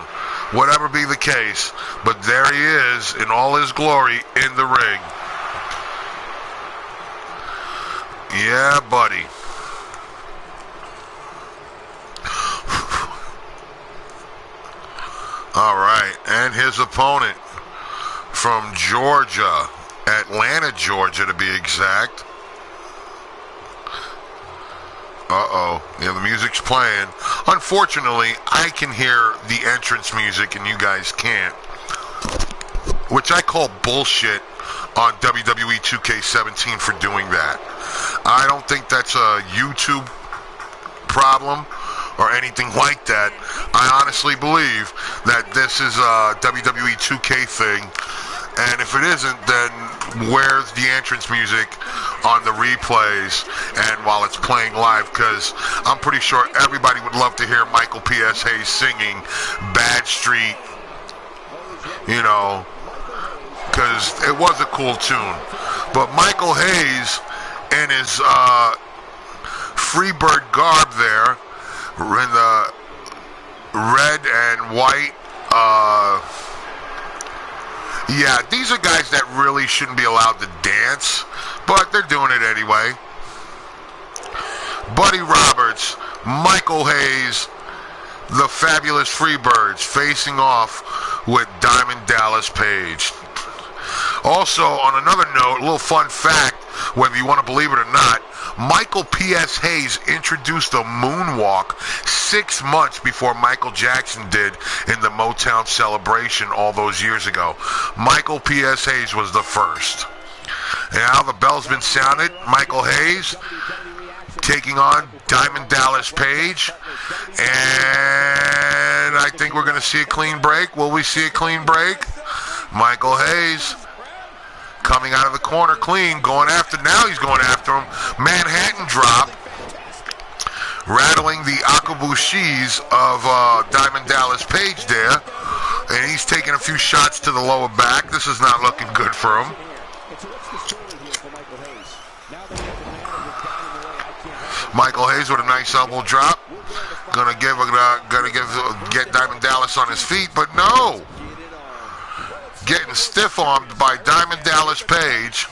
Whatever be the case, but there he is in all his glory in the ring. Yeah, buddy. All right, and his opponent from Georgia, Atlanta, Georgia to be exact. Uh-oh. Yeah, the music's playing. Unfortunately, I can hear the entrance music and you guys can't, which I call bullshit on WWE 2K17 for doing that. I don't think that's a YouTube problem or anything like that. I honestly believe that this is a WWE 2K thing, and if it isn't, then where's the entrance music on the replays and while it's playing live? Because I'm pretty sure everybody would love to hear Michael P.S. Hayes singing Badstreet you know, because it was a cool tune. But Michael Hayes in his Freebird garb there, in the red and white, yeah, these are guys that really shouldn't be allowed to dance, but they're doing it anyway. Buddy Roberts, Michael Hayes, the fabulous Freebirds facing off with Diamond Dallas Page. Also, on another note, a little fun fact, whether you want to believe it or not, Michael P.S. Hayes introduced a moonwalk 6 months before Michael Jackson did in the Motown Celebration all those years ago. Michael P.S. Hayes was the first. And now the bell's been sounded. Michael Hayes taking on Diamond Dallas Page. And I think we're going to see a clean break. Will we see a clean break? Michael Hayes coming out of the corner clean, going after, now he's going after him. Manhattan drop, rattling the akabushis of Diamond Dallas Page there. And he's taking a few shots to the lower back. This is not looking good for him. Michael Hayes with a nice elbow drop. Gonna get Diamond Dallas on his feet, but no. Getting stiff-armed by Diamond Dallas Page,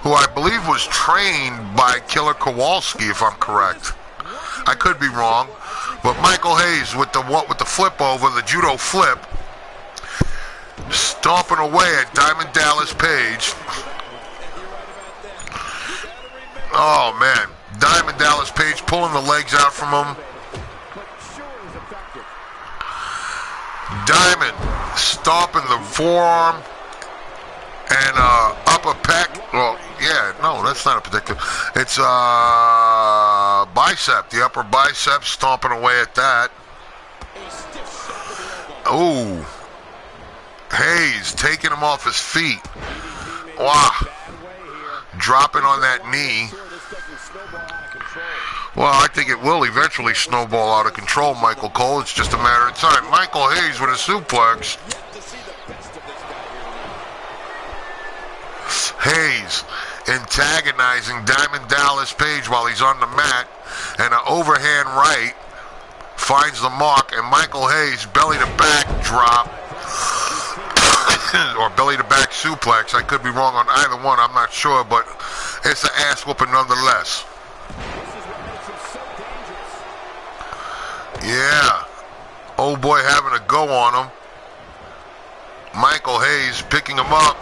who I believe was trained by Killer Kowalski, if I'm correct. I could be wrong, but Michael Hayes with the flip over, the judo flip, stomping away at Diamond Dallas Page. Oh man, Diamond Dallas Page pulling the legs out from him. Diamond stomping the forearm and upper pec. Well, yeah, no, that's not a particular. It's bicep, the upper bicep, stomping away at that. Ooh, Hayes taking him off his feet. Wow, dropping on that knee. Well, I think it will eventually snowball out of control, Michael Cole. It's just a matter of time. Michael Hayes with a suplex. Hayes antagonizing Diamond Dallas Page while he's on the mat. And an overhand right finds the mark. And Michael Hayes, belly to back drop. Or belly to back suplex. I could be wrong on either one. I'm not sure. But it's an ass whooping nonetheless. Yeah, old boy having a go on him. Michael Hayes picking him up,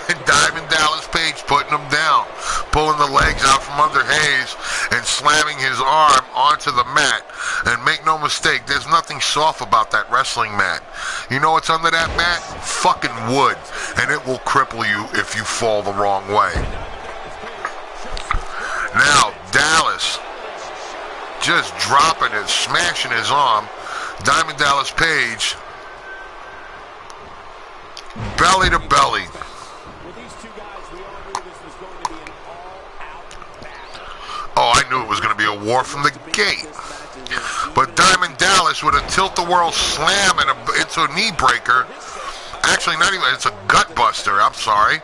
and Diamond Dallas Page putting him down, pulling the legs out from under Hayes and slamming his arm onto the mat. And make no mistake, there's nothing soft about that wrestling mat. You know what's under that mat? Fucking wood, and it will cripple you if you fall the wrong way. Now, Dallas just dropping it, smashing his arm. Diamond Dallas Page, belly to belly. Oh, I knew it was going to be a war from the gate. But Diamond Dallas with a tilt-the-world slam and into a knee breaker. Actually, not even, it's a gut buster, I'm sorry.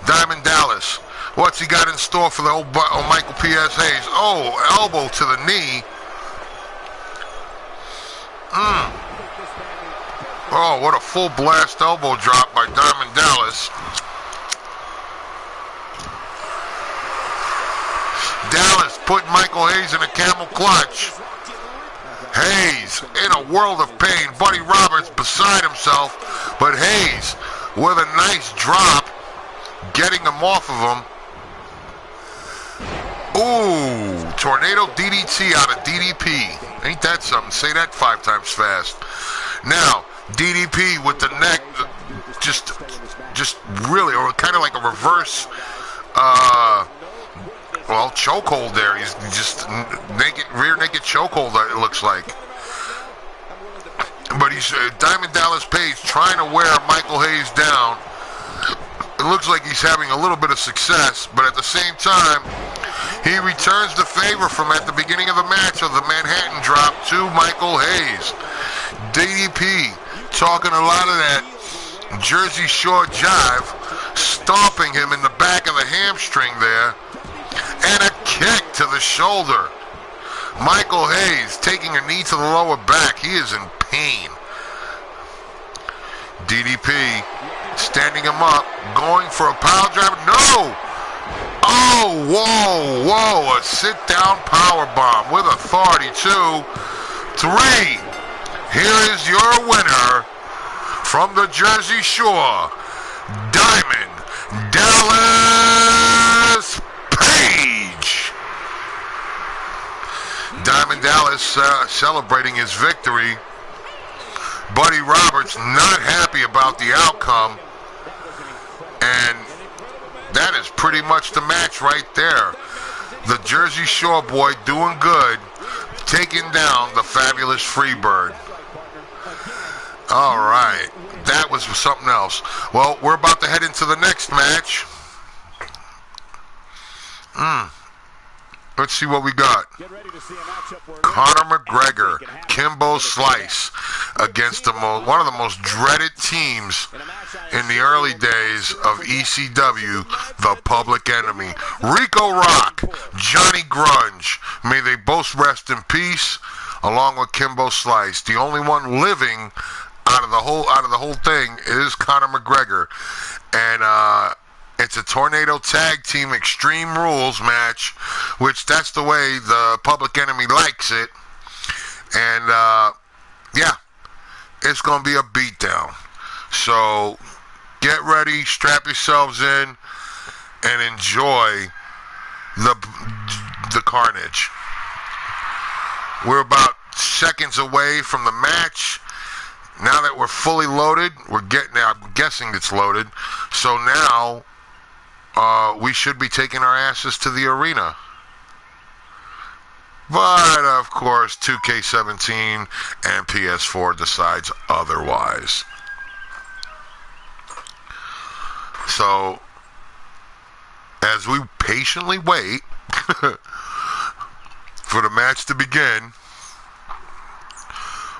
Diamond Dallas. What's he got in store for the old Michael P.S. Hayes? Oh, elbow to the knee. Oh, what a full blast elbow drop by Diamond Dallas. Dallas putting Michael Hayes in a camel clutch. Hayes in a world of pain. Buddy Roberts beside himself. But Hayes with a nice drop, getting him off of him. Ooh, tornado DDT out of DDP. Ain't that something? Say that 5 times fast. Now, DDP with the neck, just really, or kind of like a reverse, chokehold there. He's just naked, rear naked chokehold, it looks like. But he's Diamond Dallas Page trying to wear Michael Hayes down. It looks like he's having a little bit of success, but at the same time, he returns the favor from at the beginning of the match of the Manhattan drop to Michael Hayes. DDP talking a lot of that Jersey Shore jive, stomping him in the back of the hamstring there, and a kick to the shoulder. Michael Hayes taking a knee to the lower back. He is in pain. DDP standing him up, going for a power driver. No! Oh, whoa. A sit-down power bomb with authority. 2, 3. Here is your winner from the Jersey Shore, Diamond Dallas Page. Diamond Dallas celebrating his victory. Buddy Roberts not happy about the outcome. And that is pretty much the match right there. The Jersey Shore boy doing good, taking down the fabulous Freebird. All right, that was something else. Well, we're about to head into the next match. Let's see what we got. Conor McGregor, Kimbo Slice against one of the most dreaded teams in the early days of ECW, the Public Enemy. Rico Rock, Johnny Grunge, may they both rest in peace, along with Kimbo Slice. The only one living out of the whole thing is Conor McGregor, and it's a Tornado Tag Team Extreme Rules match, which that's the way the Public Enemy likes it. And, yeah, it's going to be a beatdown. So get ready, strap yourselves in, and enjoy the carnage. We're about seconds away from the match. Now that we're fully loaded, I'm guessing it's loaded. So now we should be taking our asses to the arena. But, of course, 2K17 and PS4 decides otherwise. So, as we patiently wait for the match to begin,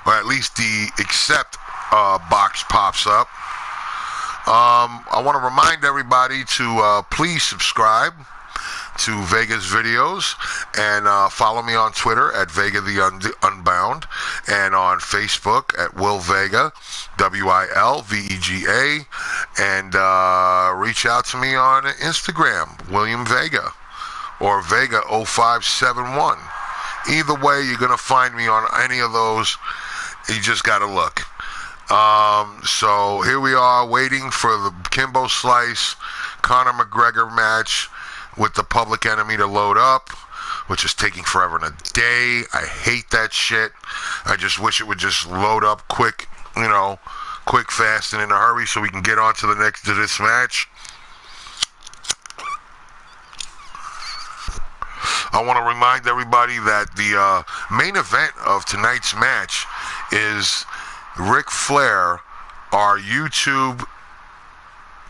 or at least the accept box pops up, I want to remind everybody to please subscribe to Vega's videos and follow me on Twitter at Vega the Unbound, and on Facebook at Will Vega, WILVEGA, and reach out to me on Instagram, William Vega, or Vega0571. Either way, you're going to find me on any of those. You just got to look. So here we are waiting for the Kimbo Slice Conor McGregor match with the Public Enemy to load up, which is taking forever and a day. I hate that shit. I just wish it would just load up quick, quick, fast, and in a hurry so we can get on to this match. I want to remind everybody that the main event of tonight's match is Ric Flair, our YouTube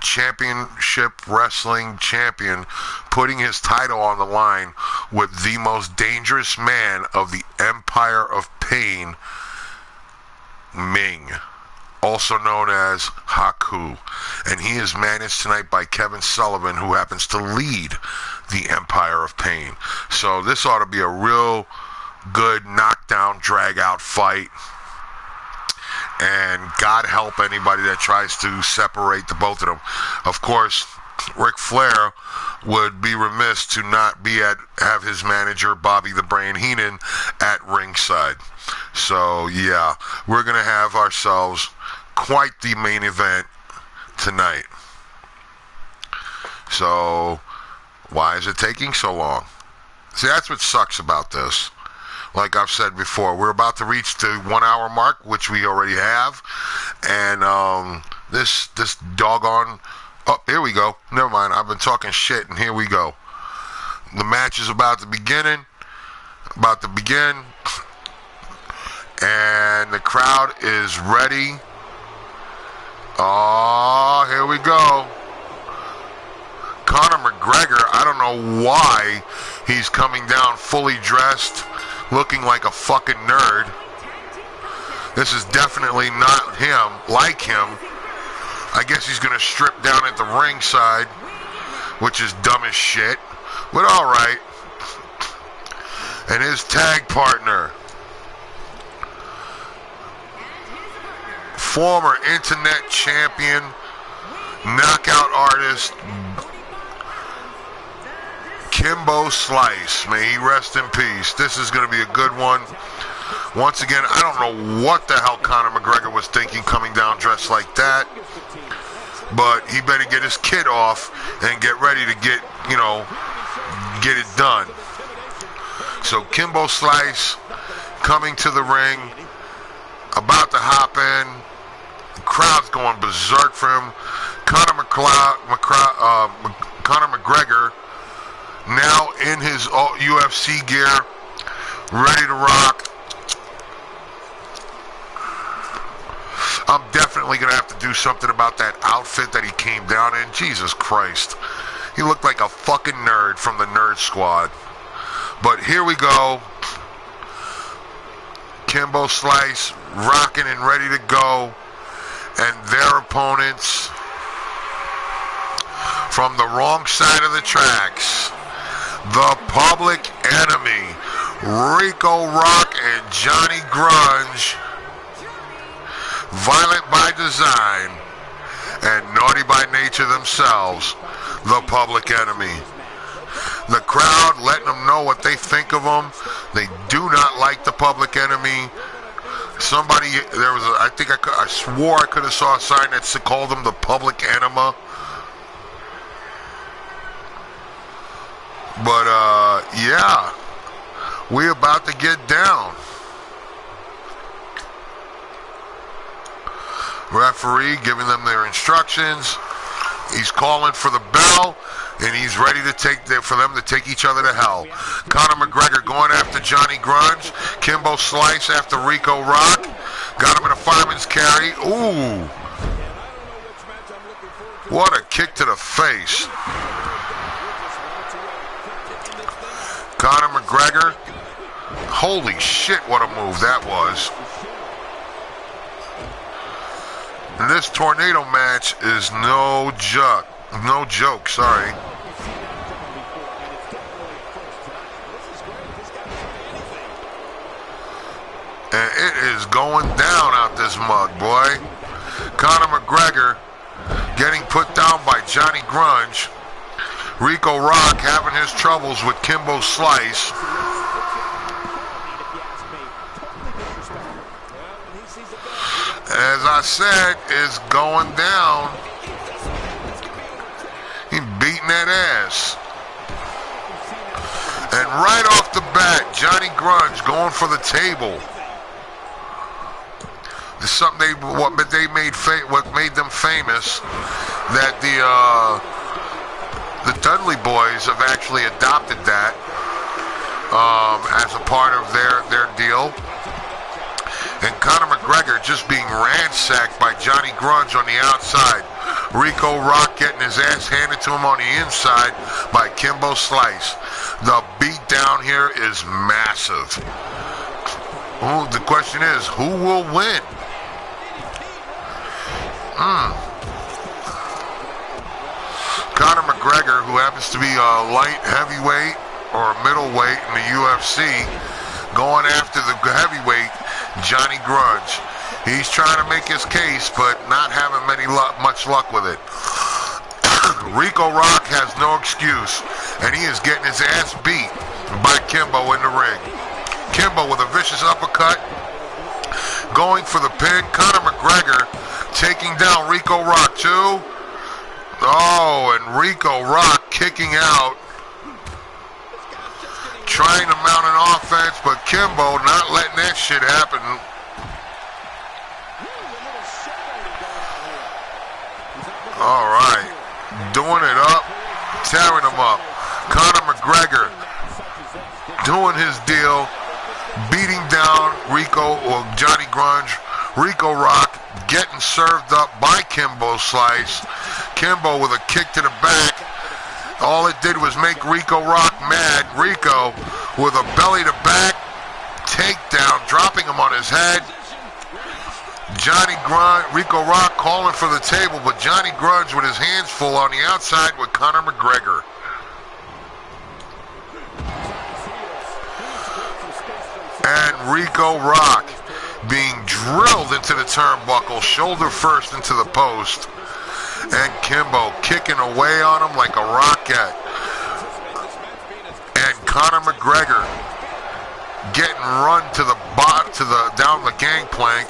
Championship Wrestling champion, putting his title on the line with the most dangerous man of the Empire of Pain, Ming, also known as Haku. And he is managed tonight by Kevin Sullivan, who happens to lead the Empire of Pain. So this ought to be a real good knockdown, drag-out fight. And God help anybody that tries to separate the both of them. Of course, Ric Flair would be remiss to not have his manager, Bobby the Brain Heenan, at ringside. So, yeah, we're going to have ourselves quite the main event tonight. So, why is it taking so long? See, that's what sucks about this. Like I've said before, we're about to reach the 1 hour mark, which we already have. And this doggone... Oh, here we go. Never mind. I've been talking shit, and here we go. The match is about to begin. And the crowd is ready. Oh, here we go. Conor McGregor, I don't know why he's coming down fully dressed, looking like a fucking nerd. This is definitely not him, like him. I guess he's going to strip down at the ringside, which is dumb as shit, but all right. And his tag partner, former internet champion, knockout artist, Kimbo Slice. May he rest in peace. This is going to be a good one. Once again, I don't know what the hell Conor McGregor was thinking coming down dressed like that, but he better get his kid off and get ready to get it done. So Kimbo Slice coming to the ring, about to hop in. The crowd's going berserk for him. Conor McGregor, now in his UFC gear, ready to rock. I'm definitely going to have to do something about that outfit that he came down in. Jesus Christ. He looked like a fucking nerd from the Nerd Squad. But here we go. Kimbo Slice rocking and ready to go. And their opponents from the wrong side of the tracks. The Public Enemy, Rico Rock and Johnny Grunge. Violent by design and naughty by nature themselves, the Public Enemy. The crowd letting them know what they think of them. They do not like the Public Enemy. I swore I could have saw a sign that called them the Public Enema. But yeah, we about to get down. Referee giving them their instructions. He's calling for the bell, and he's ready to for them to take each other to hell. Conor McGregor going after Johnny Grunge. Kimbo Slice after Rico Rock. Got him in a fireman's carry. Ooh. What a kick to the face. Conor McGregor. Holy shit, what a move that was. This tornado match is no joke, sorry. And it is going down out this mug, boy. Conor McGregor getting put down by Johnny Grunge. Rico Rock having his troubles with Kimbo Slice. As I said, is going down. He's beating that ass. And right off the bat, Johnny Grunge going for the table. It's something what made them famous, that the Dudley Boys have actually adopted that as a part of their deal. And Conor McGregor just being ransacked by Johnny Grunge on the outside. Rico Rock getting his ass handed to him on the inside by Kimbo Slice. The beat down here is massive. The question is, who will win? Conor McGregor, who happens to be a light heavyweight or a middleweight in the UFC, going after the heavyweight Johnny Grunge. He's trying to make his case, but not having much luck with it. Rico Rock has no excuse, and he is getting his ass beat by Kimbo in the ring. Kimbo with a vicious uppercut, going for the pin. Conor McGregor taking down Rico Rock too. Oh, and Rico Rock kicking out, trying to mount an offense, but Kimbo not letting that shit happen. All right, doing it up, tearing him up. Conor McGregor doing his deal, beating down Johnny Grunge. Rico Rock getting served up by Kimbo Slice. Kimbo with a kick to the back. All it did was make Rico Rock mad. Rico with a belly to back takedown, dropping him on his head. Rico Rock calling for the table, but Johnny Grudge with his hands full on the outside with Conor McGregor. And Rico Rock being drilled into the turnbuckle, shoulder first into the post. And Kimbo kicking away on him like a rocket. And Conor McGregor getting run to the down the gangplank,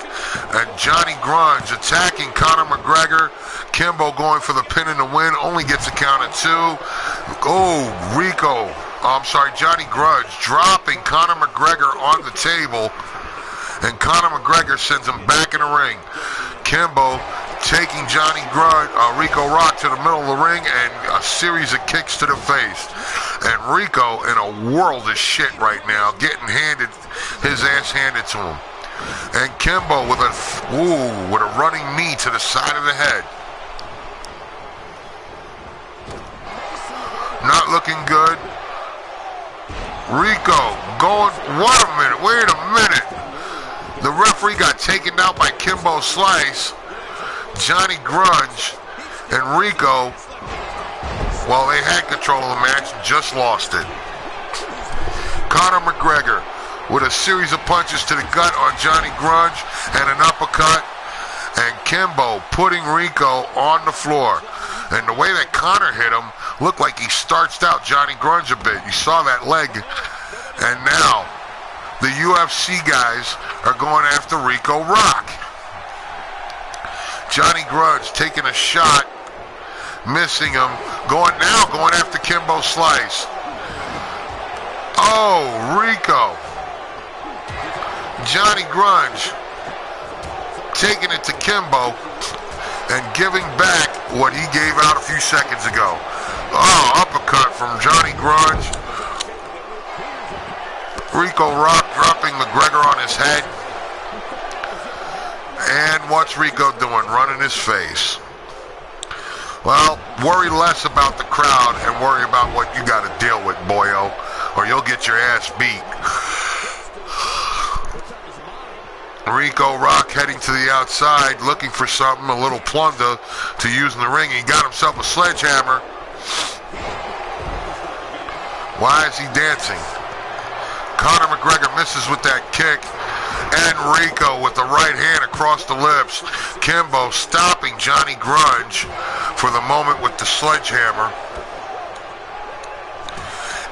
and Johnny Grudge attacking Conor McGregor. Kimbo going for the pin and the win, only gets a count of 2. Johnny Grudge dropping Conor McGregor on the table, and Conor McGregor sends him back in the ring. Kimbo taking Rico Rock to the middle of the ring and a series of kicks to the face. And Rico in a world of shit right now, getting his ass handed to him. And Kimbo with a running knee to the side of the head. Not looking good. Rico going, wait a minute. The referee got taken out by Kimbo Slice. Johnny Grudge and Rico, while they had control of the match, just lost it. Conor McGregor with a series of punches to the gut on Johnny Grudge and an uppercut. And Kimbo putting Rico on the floor. And the way that Conor hit him looked like he starched out Johnny Grudge a bit. You saw that leg. And now the UFC guys are going after Rico Rock. Johnny Grudge taking a shot, missing him, going after Kimbo Slice. Oh, Rico. Johnny Grudge taking it to Kimbo and giving back what he gave out a few seconds ago. Oh, uppercut from Johnny Grudge. Rico Rock dropping McGregor on his head. And what's Rico doing? Running his face. Well, worry less about the crowd and worry about what you got to deal with, boyo, or you'll get your ass beat. Rico Rock heading to the outside, looking for something, a little plunder to use in the ring. He got himself a sledgehammer. Why is he dancing? Conor McGregor misses with that kick. And Rico with the right hand across the lips. Kimbo stopping Johnny Grudge for the moment with the sledgehammer.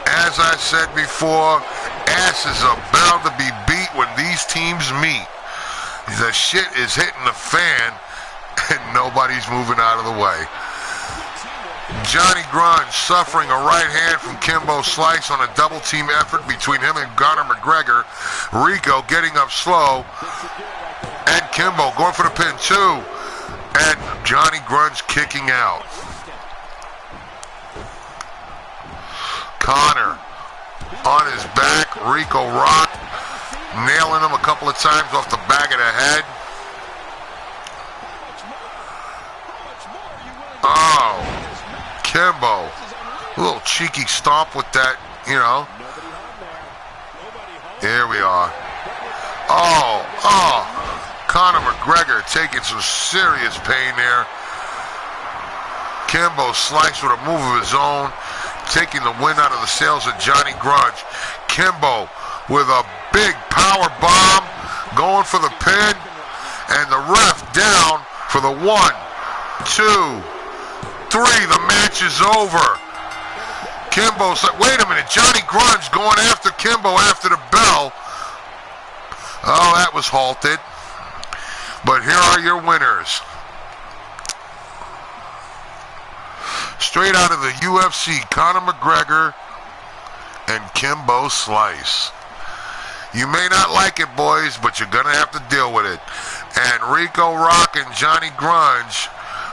As I said before, asses are bound to be beat when these teams meet. The shit is hitting the fan and nobody's moving out of the way. Johnny Grudge suffering a right hand from Kimbo Slice on a double team effort between him and Conor McGregor. Rico getting up slow. And Kimbo going for the pin too. And Johnny Grudge kicking out. Conor on his back. Rico Rock nailing him a couple of times off the back of the head. Oh, Kimbo. A little cheeky stomp with that, Here we are. Oh. Conor McGregor taking some serious pain there. Kimbo Slice with a move of his own, taking the wind out of the sails of Johnny Grudge. Kimbo with a big power bomb, going for the pin, and the ref down for the 1, 2, 3. The match is over. Kimbo said, wait a minute, Johnny Grudge going after Kimbo after the bell. Oh, that was halted. But here are your winners. Straight out of the UFC, Conor McGregor and Kimbo Slice. You may not like it, boys, but you're going to have to deal with it. And Rico Rock and Johnny Grudge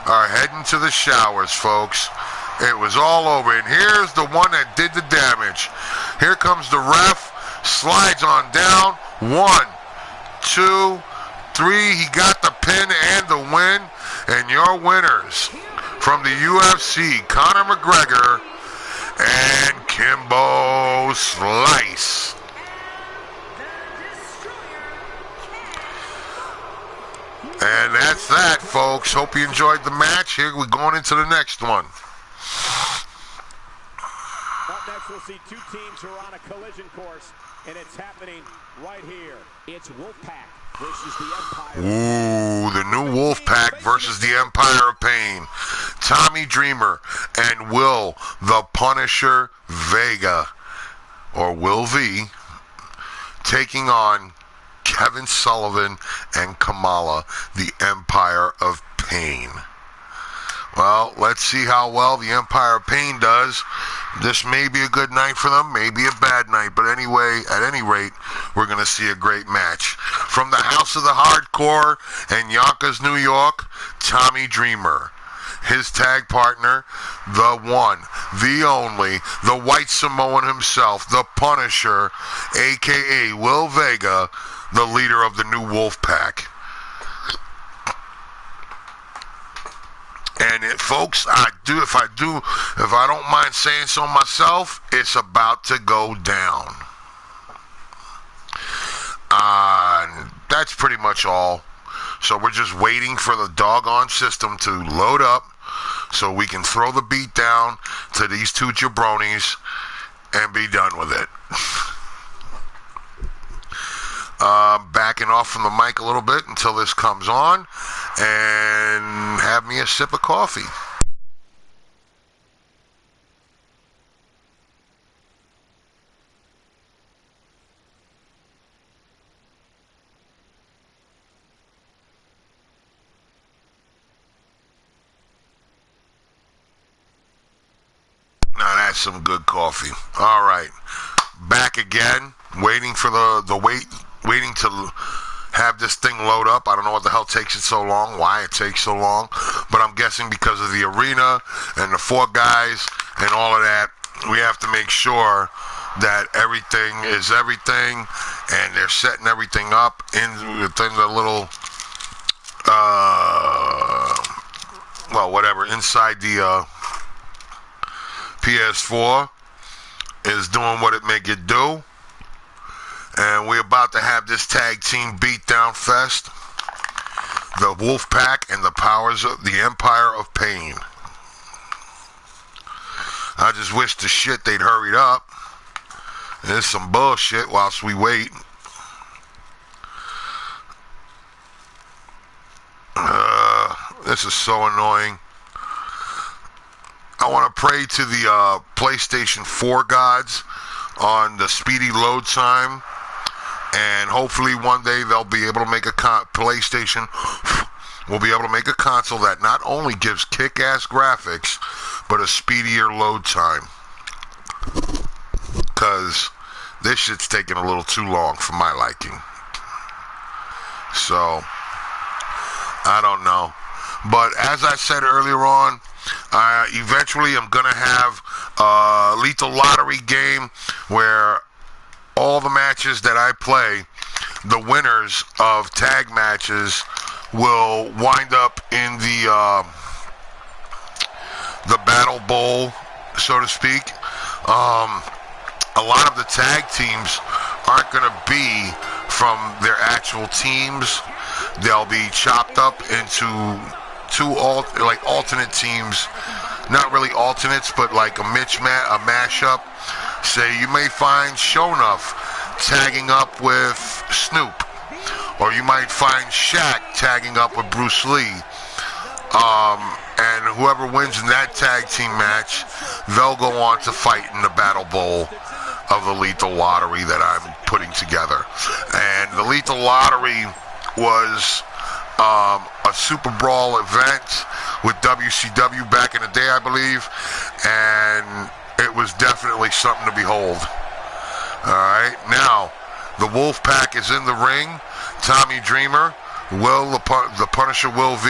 are heading to the showers, folks. It was all over. And here's the one that did the damage. Here comes the ref. Slides on down. 1, 2, 3. He got the pin and the win. And your winners from the UFC, Conor McGregor and Kimbo Slice. And that's that, folks. Hope you enjoyed the match. Here we're going into the next one. Up next, we'll see two teams who are on a collision course, and it's happening right here. It's Wolfpack versus the Empire. Ooh, the new Wolfpack versus the Empire of Pain. Tommy Dreamer and Will the Punisher Vega, or Will V, taking on Kevin Sullivan and Kamala, the Empire of Pain. Well, let's see how well the Empire of Pain does. This may be a good night for them, maybe a bad night, but anyway, at any rate, we're going to see a great match. From the House of the Hardcore in Yonkers, New York, Tommy Dreamer. His tag partner, the one, the only, the White Samoan himself, the Punisher, a.k.a. Will Vega, the leader of the new Wolfpack. And folks, if I don't mind saying so myself, it's about to go down. That's pretty much all. So we're just waiting for the doggone system to load up so we can throw the beat down to these two jabronis and be done with it. Backing off from the mic a little bit until this comes on, and have me a sip of coffee. Now that's some good coffee. All right, back again, waiting for waiting to have this thing load up. I don't know what the hell takes it so long, why it takes so long, but I'm guessing because of the arena and the four guys and all of that, we have to make sure that everything is everything, and they're setting everything up within the little, inside the PS4 is doing what it make it do. And we're about to have this tag team beatdown fest. The Wolfpack and the powers of the Empire of Pain. I just wish the shit they'd hurried up. There's some bullshit whilst we wait. This is so annoying. I want to pray to the PlayStation 4 gods on the speedy load time. And hopefully one day they'll be able to make PlayStation will be able to make a console that not only gives kick-ass graphics, but a speedier load time. Because this shit's taking a little too long for my liking. So, I don't know. But as I said earlier on, eventually I'm going to have a Lethal Lottery game where all the matches that I play, the winners of tag matches will wind up in the Battle Bowl, so to speak. A lot of the tag teams aren't going to be from their actual teams. They'll be chopped up into alternate teams. Not really alternates, but like a mashup. Say you may find Shonuff tagging up with Snoop, or you might find Shaq tagging up with Bruce Lee, and whoever wins in that tag team match, they'll go on to fight in the Battle Bowl of the Lethal Lottery that I'm putting together. And the Lethal Lottery was a Super Brawl event with WCW back in the day, I believe, and it was definitely something to behold. Alright, now, the Wolfpack is in the ring. Tommy Dreamer, the Punisher Will V,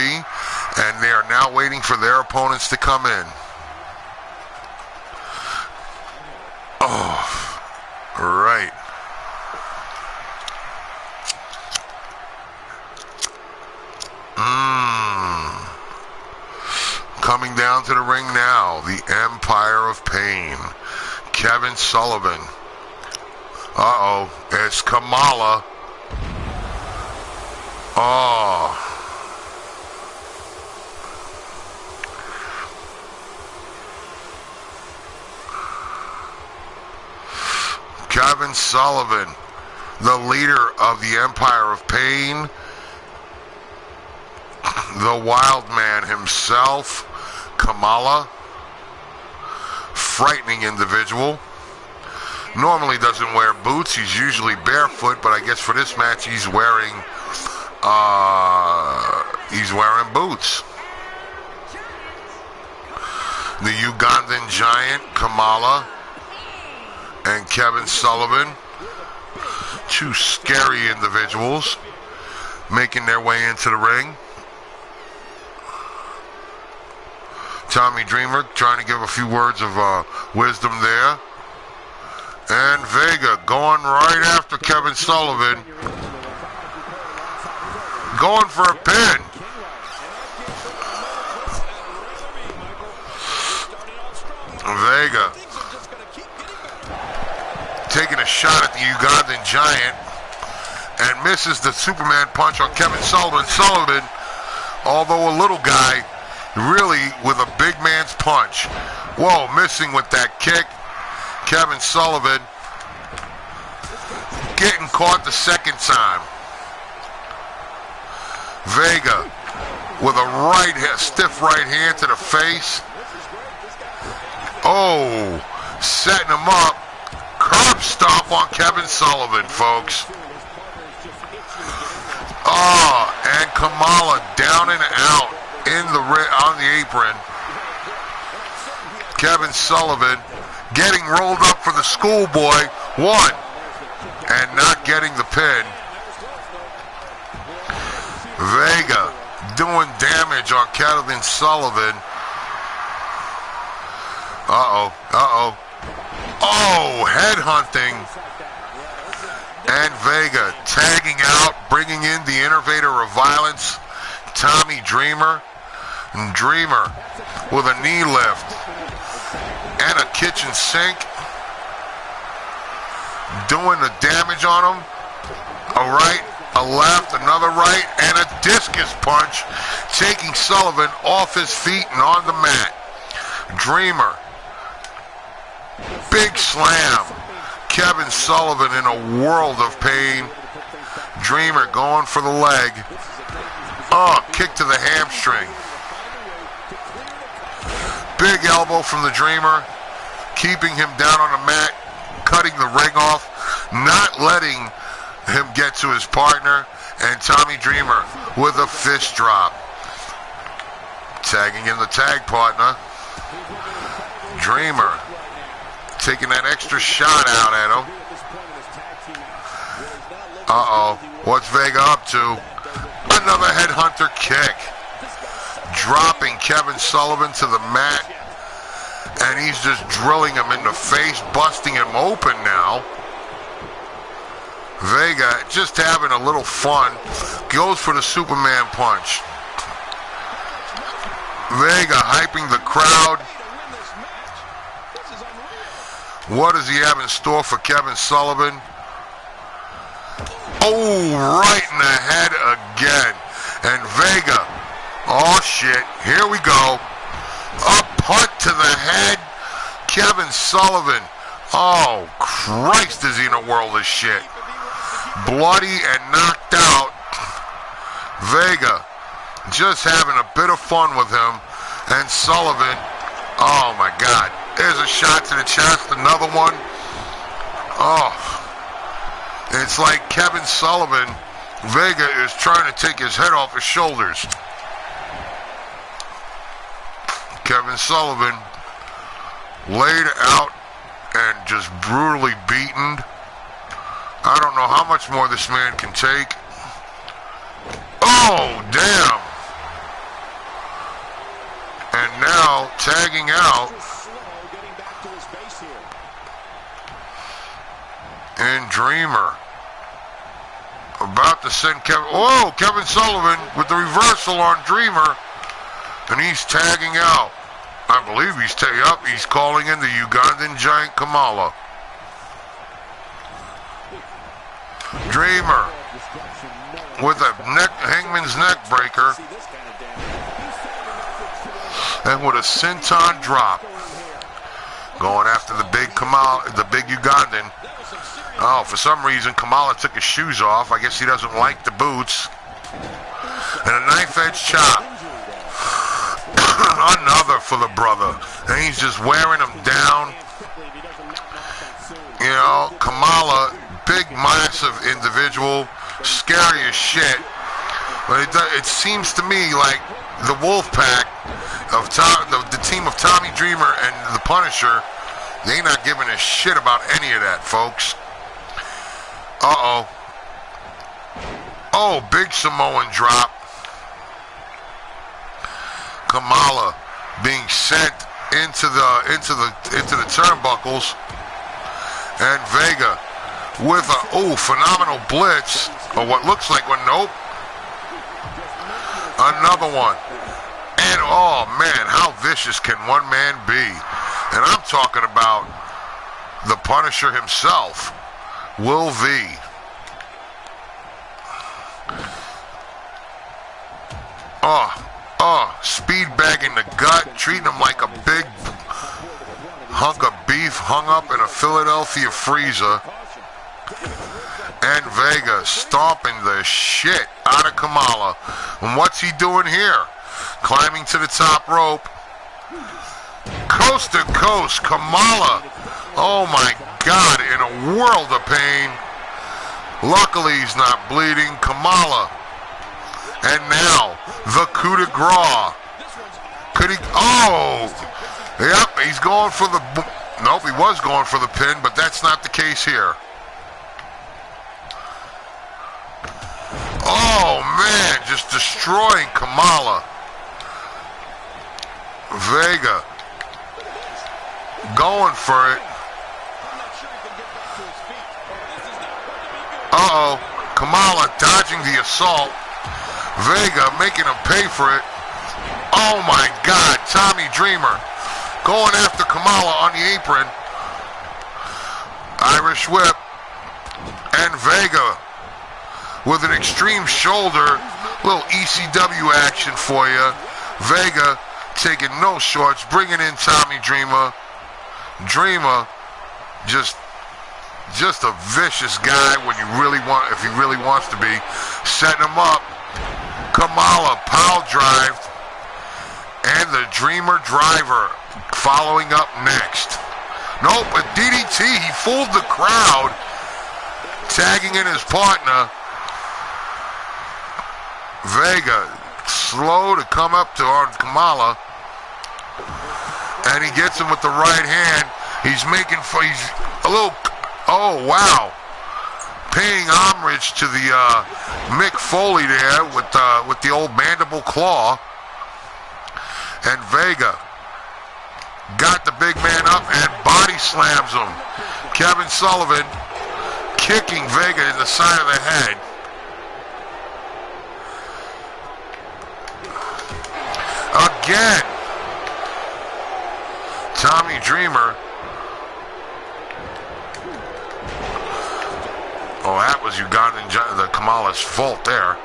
and they are now waiting for their opponents to come in. Oh, right. Coming down to the ring now, the Empire of Pain, Kevin Sullivan. Uh-oh, it's Kamala. Oh, Kevin Sullivan, the leader of the Empire of Pain, the Wild Man himself, Kamala, frightening individual. Normally doesn't wear boots. He's usually barefoot, but I guess for this match he's wearing boots. The Ugandan Giant, Kamala, and Kevin Sullivan, two scary individuals making their way into the ring. Tommy Dreamer trying to give a few words of wisdom there. And Vega going right after Kevin Sullivan. Going for a pin. Vega taking a shot at the Ugandan Giant and misses the Superman punch on Kevin Sullivan. Sullivan, although a little guy, really with a big man's punch. Whoa, missing with that kick. Kevin Sullivan getting caught the second time. Vega with a stiff right hand to the face. Oh, setting him up. Curb stomp on Kevin Sullivan, folks. Oh, and Kamala down and out on the apron. Kevin Sullivan getting rolled up for the schoolboy. One. And not getting the pin. Vega doing damage on Kevin Sullivan. Oh, headhunting. And Vega tagging out, bringing in the innovator of violence, Tommy Dreamer. And Dreamer with a knee lift and a kitchen sink. Doing the damage on him. A right, a left, another right, and a discus punch, taking Sullivan off his feet and on the mat. Dreamer. Big slam. Kevin Sullivan in a world of pain. Dreamer going for the leg. Oh, kick to the hamstring. Big elbow from the Dreamer, keeping him down on the mat, cutting the ring off, not letting him get to his partner, and Tommy Dreamer with a fist drop. Tagging in the tag partner. Dreamer taking that extra shot out at him. What's Vega up to? Another headhunter kick. Dropping Kevin Sullivan to the mat. And he's just drilling him in the face, busting him open now. Vega just having a little fun. Goes for the Superman punch. Vega hyping the crowd. What does he have in store for Kevin Sullivan? Oh, right in the head again. And Vega, oh shit, here we go. A punt to the head. Kevin Sullivan, oh Christ, is he in a world of shit. Bloody and knocked out. Vega just having a bit of fun with him. And Sullivan, oh my God. There's a shot to the chest, another one. Oh. It's like Kevin Sullivan, Vega is trying to take his head off his shoulders. Kevin Sullivan laid out and just brutally beaten. I don't know how much more this man can take. Oh, damn. And now tagging out. And Dreamer about to send Kevin. Oh, Kevin Sullivan with the reversal on Dreamer. And he's tagging out. I believe he's tagging up. He's calling in the Ugandan Giant Kamala. Dreamer with a hangman's neck breaker. And with a senton drop. going after the big Kamala, the big Ugandan. Oh, for some reason, Kamala took his shoes off. I guess he doesn't like the boots. And a knife-edge chop. Another for the brother. And he's just wearing him down. You know, Kamala, big, massive individual, scary as shit. But it seems to me like the Wolfpack of the team of Tommy Dreamer and the Punisher, they not giving a shit about any of that, folks. Uh-oh. Oh, big Samoan drop. Kamala being sent into the turnbuckles, and Vega with a phenomenal blitz, or what looks like one. Nope. Another one. And oh man, how vicious can one man be? And I'm talking about the Punisher himself, Will V. Speed bag in the gut, treating him like a big hunk of beef hung up in a Philadelphia freezer. And Vega stomping the shit out of Kamala. And what's he doing here? Climbing to the top rope. Coast to coast, Kamala. Oh my God, in a world of pain. Luckily he's not bleeding. Kamala. And now, the coup de grace. Could he? Oh! Yep, he's going for the... Nope, he was going for the pin, but that's not the case here. Oh, man, just destroying Kamala. Vega. Going for it. Uh-oh. Kamala dodging the assault. Vega making him pay for it. Oh my God, Tommy Dreamer going after Kamala on the apron. Irish whip. And Vega with an extreme shoulder. Little ECW action for you. Vega taking no shorts, bringing in Tommy Dreamer. Dreamer just a vicious guy when you really want, if he really wants to be. Setting him up. Kamala power drived, and the Dreamer driver following up next. Nope, a DDT. He fooled the crowd, tagging in his partner. Vega slow to come up to Kamala, and he gets him with the right hand. He's a little. Oh wow. Paying homage to the Mick Foley there with the old mandible claw. And Vega got the big man up and body slams him. Kevin Sullivan kicking Vega in the side of the head. Again. Tommy Dreamer. Oh, that was Ugandan, the Kamala's fault there.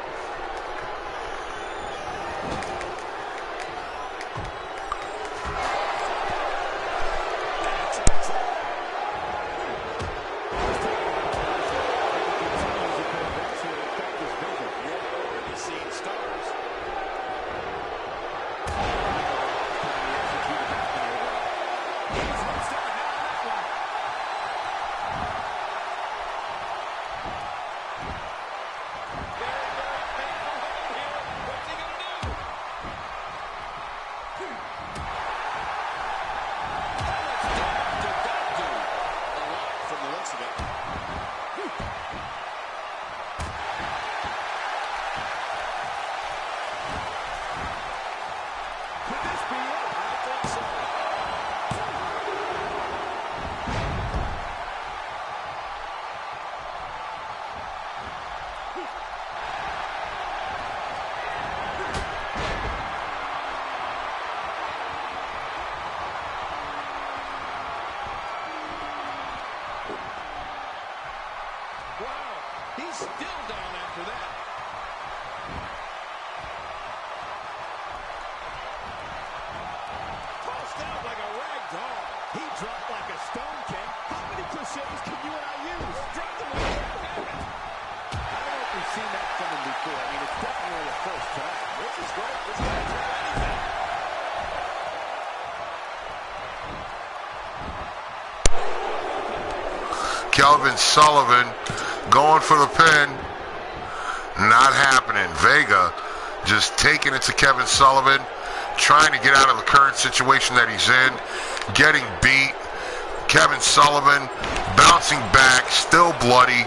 He's still down after that. Tossed out like a rag doll. He dropped like Kevin Sullivan going for the pin. Not happening. Vega just taking it to Kevin Sullivan, trying to get out of the current situation that he's in, getting beat. Kevin Sullivan bouncing back, still bloody.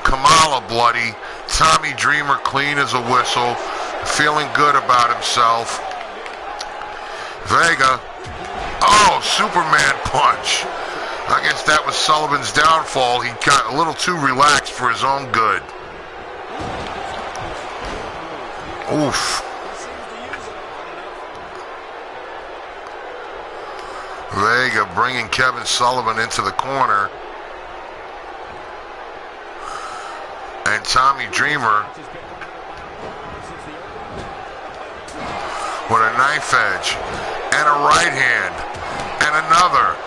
Kamala bloody. Tommy Dreamer clean as a whistle, feeling good about himself. Vega, oh, Superman punch. I guess that was Sullivan's downfall. He got a little too relaxed for his own good. Oof. Vega bringing Kevin Sullivan into the corner. And Tommy Dreamer with a knife edge and a right hand and another.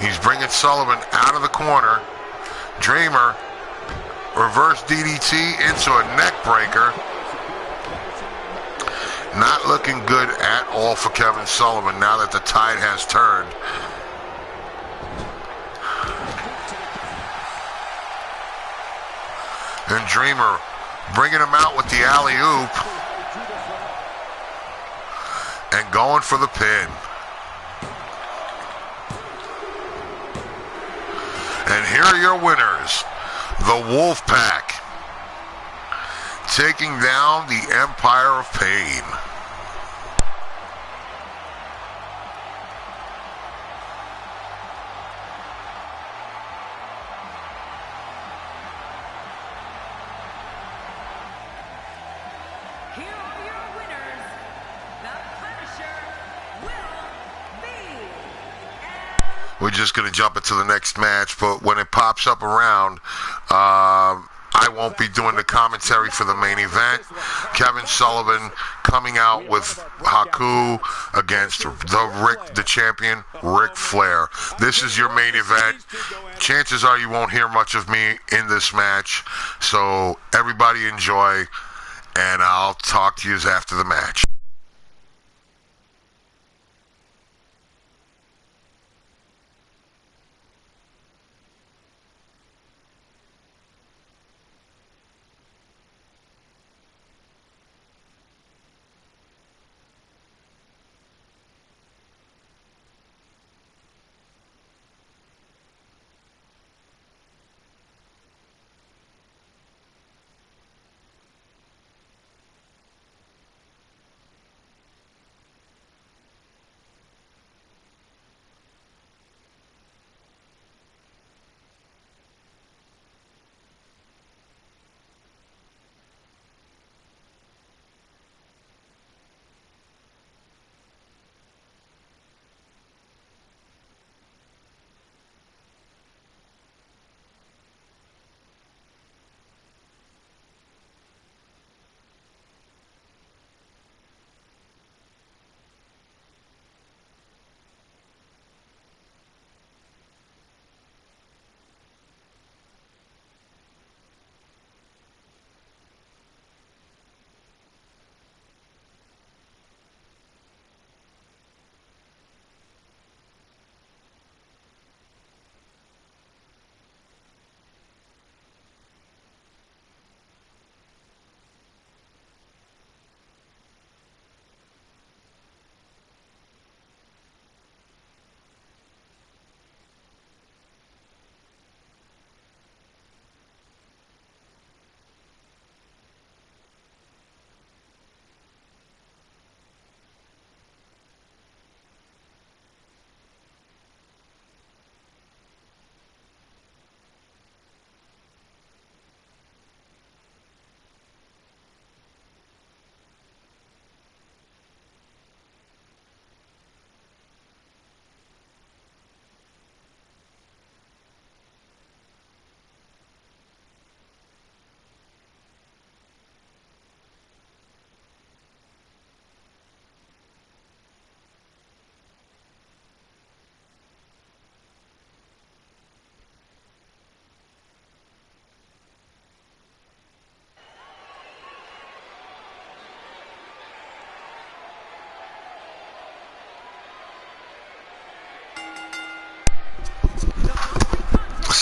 He's bringing Sullivan out of the corner. Dreamer, reverse DDT into a neck breaker. Not looking good at all for Kevin Sullivan now that the tide has turned. And Dreamer bringing him out with the alley-oop and going for the pin. And here are your winners, the Wolfpack, taking down the Empire of Pain. Here are your winners. The Punisher will be. We're just going to jump into the next match, but when it pops up around, I won't be doing the commentary for the main event. Kevin Sullivan coming out with Haku against the champion, Ric Flair. This is your main event. Chances are you won't hear much of me in this match, so everybody enjoy, and I'll talk to you after the match.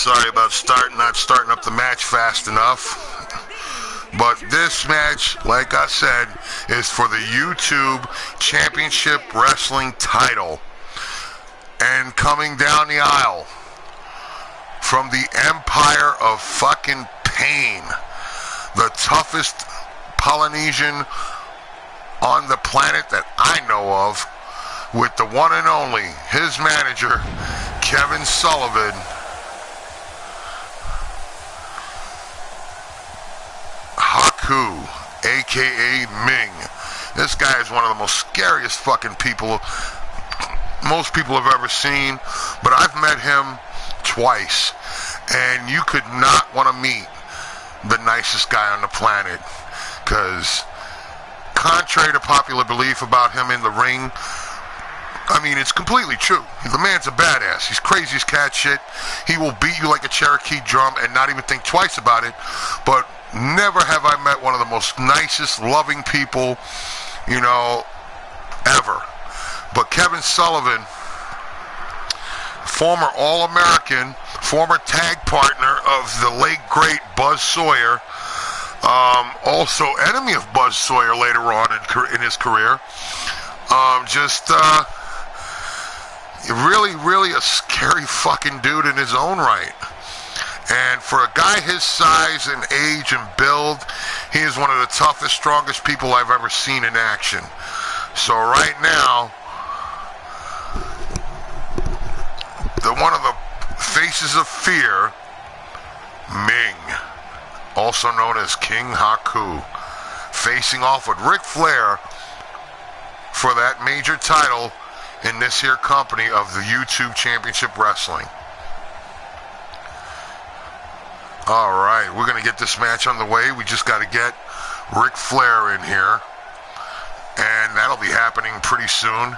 Sorry about not starting up the match fast enough. But this match, like I said, is for the YouTube Championship Wrestling title. And coming down the aisle from the Empire of fucking Pain, the toughest Polynesian on the planet that I know of, with the one and only, his manager, Kevin Sullivan. Haku, aka Ming. This guy is one of the most scariest fucking people most people have ever seen, but I've met him twice, and you could not want to meet the nicest guy on the planet, because contrary to popular belief about him in the ring, I mean, it's completely true. The man's a badass. He's crazy as cat shit. He will beat you like a Cherokee drum and not even think twice about it. But never have I met one of the most nicest, loving people, you know, ever. But Kevin Sullivan, former All-American, former tag partner of the late, great Buzz Sawyer, also enemy of Buzz Sawyer later on in his career, really, really a scary fucking dude in his own right. And for a guy his size and age and build, he is one of the toughest, strongest people I've ever seen in action. So right now, one of the faces of fear, Ming, also known as King Haku, facing off with Ric Flair for that major title in this here company of the YouTube Championship Wrestling. Alright, we're going to get this match on the way. We just got to get Ric Flair in here, and that'll be happening pretty soon.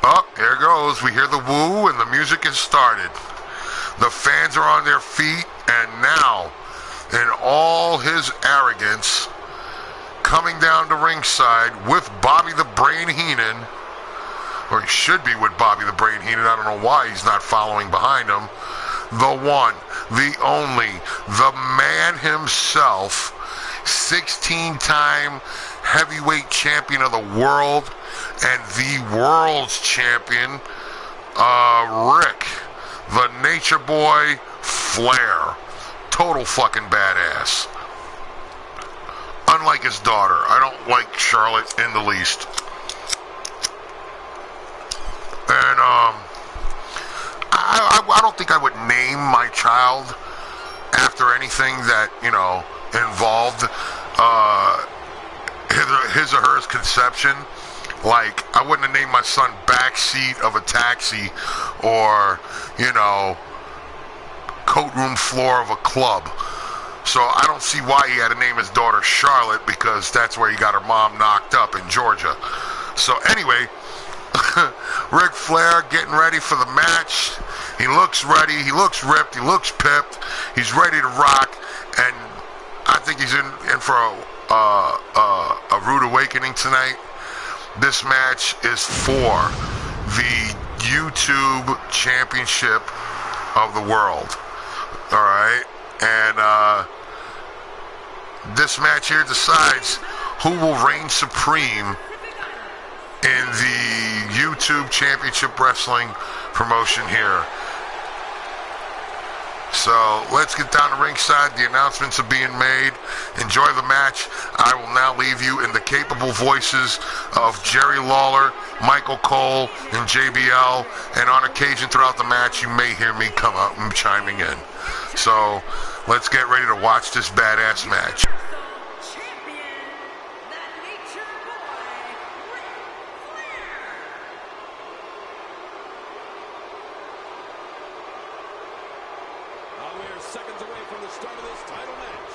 Oh, there goes. We hear the woo, and the music has started. The fans are on their feet, and now, in all his arrogance, coming down to ringside with Bobby the Brain Heenan, or he should be with Bobby the Brain Heenan. I don't know why he's not following behind him. The one, the only, the man himself, 16-time heavyweight champion of the world and the world's champion, Rick, the Nature Boy Flair. Total fucking badass. Unlike his daughter. I don't like Charlotte in the least. And, I don't think I would name my child after anything that, you know, involved his or her conception. Like, I wouldn't have named my son backseat of a taxi or, you know, coat room floor of a club. So I don't see why he had to name his daughter Charlotte, because that's where he got her mom knocked up in Georgia. So anyway, Ric Flair getting ready for the match. He looks ready. He looks ripped. He looks pipped. He's ready to rock. And I think he's in for a rude awakening tonight. This match is for the YouTube Championship of the world. All right. And this match here decides who will reign supreme in the YouTube Championship Wrestling promotion here. So let's get down to ringside. The announcements are being made. Enjoy the match. I will now leave you in the capable voices of Jerry Lawler, Michael Cole, and JBL. And on occasion throughout the match, you may hear me come out and chiming in. So let's get ready to watch this badass match. Seconds away from the start of this title match.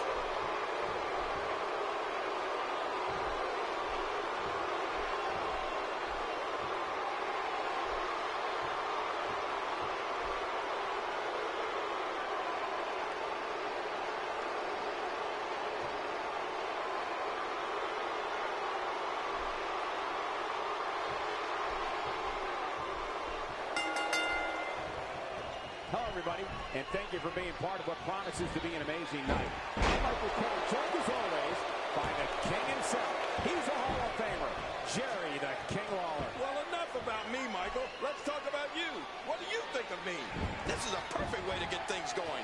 Hello, everybody, and thank you for being part of what promises to be an amazing night. I'm Michael Cole, joined as always by the King himself. He's a Hall of Famer, Jerry the King Lawler. Well, enough about me, Michael. Let's talk about you. What do you think of me? This is a perfect way to get things going.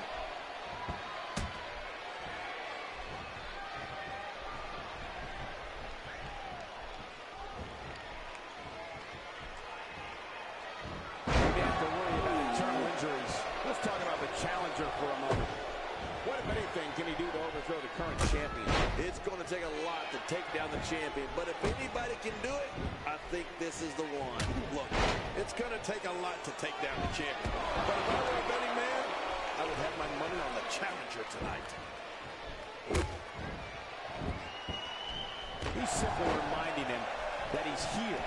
Let's talk about the challenger for a moment. What, if anything, can he do to overthrow the current champion? It's going to take a lot to take down the champion, but if anybody can do it, I think this is the one. Look, it's going to take a lot to take down the champion. But if I were a betting man, I would have my money on the challenger tonight. He's simply reminding him that he's here.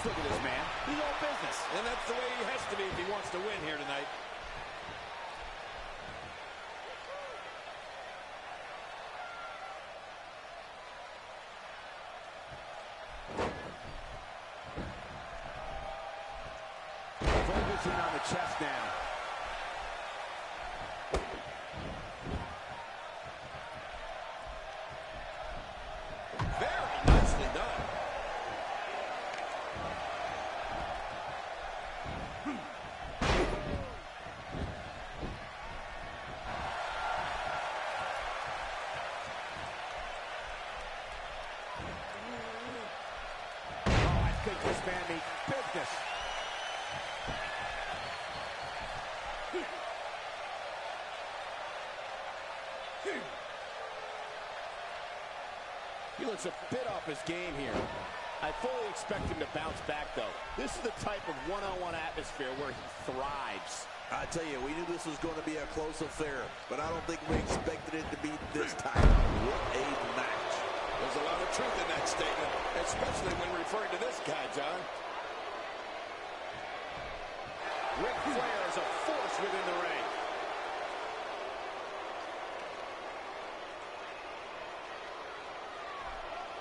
Look at this man. He's all business. And that's the way he has to be if he wants to win here tonight. Focusing on the chest now. Very nicely done. I think this man needs business. He looks a bit off his game here. I fully expect him to bounce back, though. This is the type of one-on-one atmosphere where he thrives. I tell you, we knew this was going to be a close affair, but I don't think we expected it to be this tight. What a match. There's a lot of truth in that statement, especially when referring to this guy, John. Ric Flair is a force within the ring.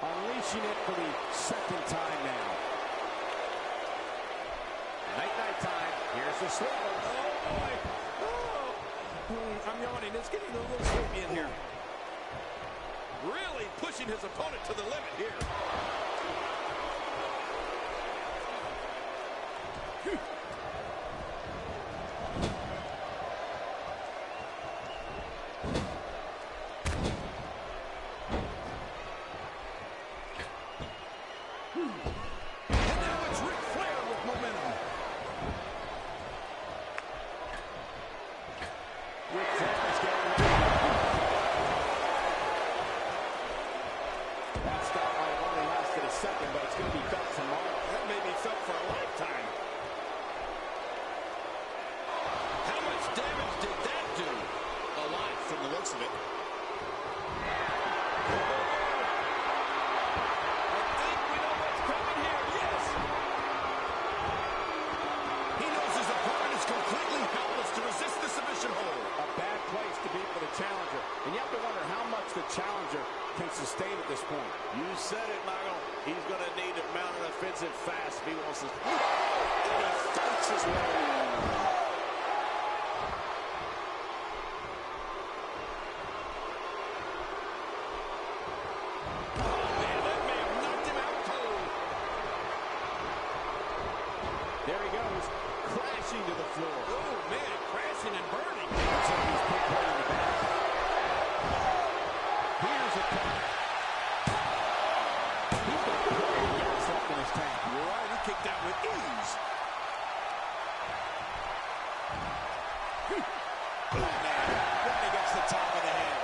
Unleashing it for the second time now. Night-night time. Here's the slip. Oh, boy. Oh. I'm yawning. It's getting a little sleepy in here. Really pushing his opponent to the limit here. Challenger can sustain at this point. You said it, Michael. He's going to need to mount an offensive fast if he wants to. And he fights his way. Oh, man, that may have knocked him out cold. There he goes, crashing to the floor. Oh, man, crashing and burning. Looks like he's pinpointing the back. Here's a cover. He's got great gas left in his tank. You're right, he kicked out with ease. Oh, man, right against the top of the head.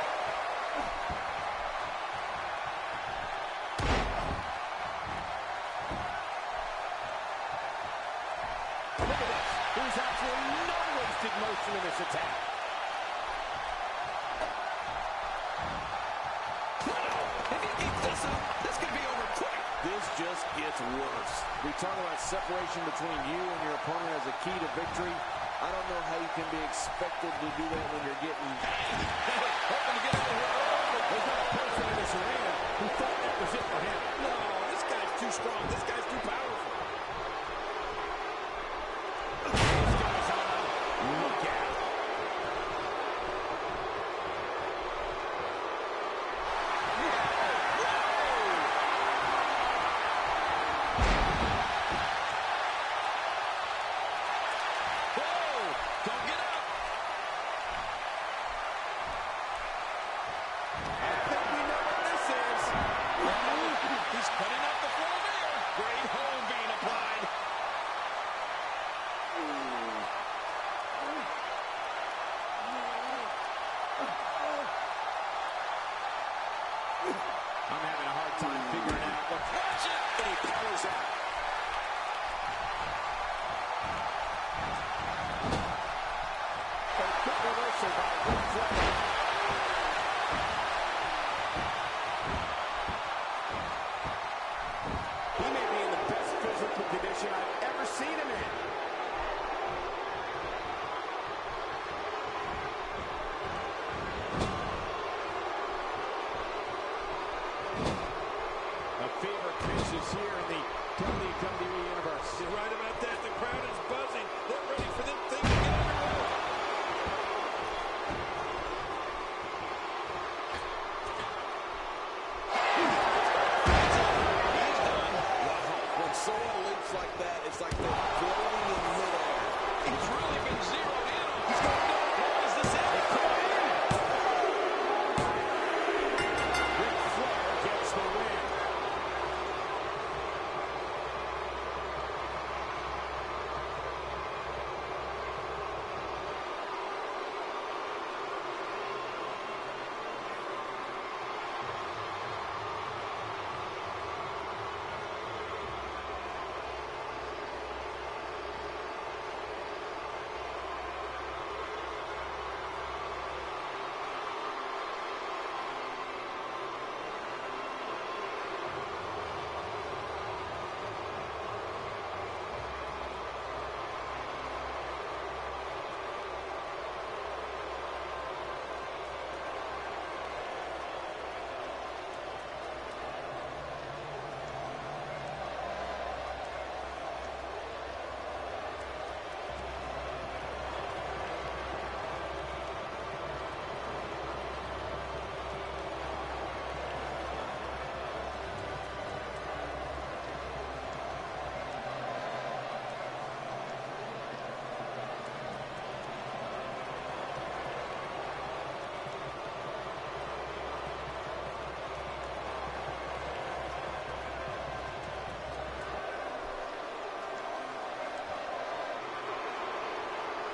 Look at this. There's absolutely no wasted motion in this attack. If he keeps this up, this could be over quick. This just gets worse. We talk about separation between you and your opponent as a key to victory. I don't know how you can be expected to do that when you're getting... Hoping to get out of here. Oh, there's not a person in this arena who thought that was it for him. no, this guy's too strong. This guy's too powerful. This guy's on. Look out. Don't get up. I think we know what this is. He's cutting up the flow there. Great hold being applied. I'm having a hard time figuring out what... Watch it. And he powers out. A quick reversal by Ric Flair. He may be in the best physical condition I've ever seen him in. A fever pitch is here in the WWE Universe. You're right about that. The crowd is buzzing. They're ready for this thing to get underway. When someone leaps like that, it's like they're floating in midair. He's really been zeroed in on. He's going down. Is this it? Ric Flair gets the win.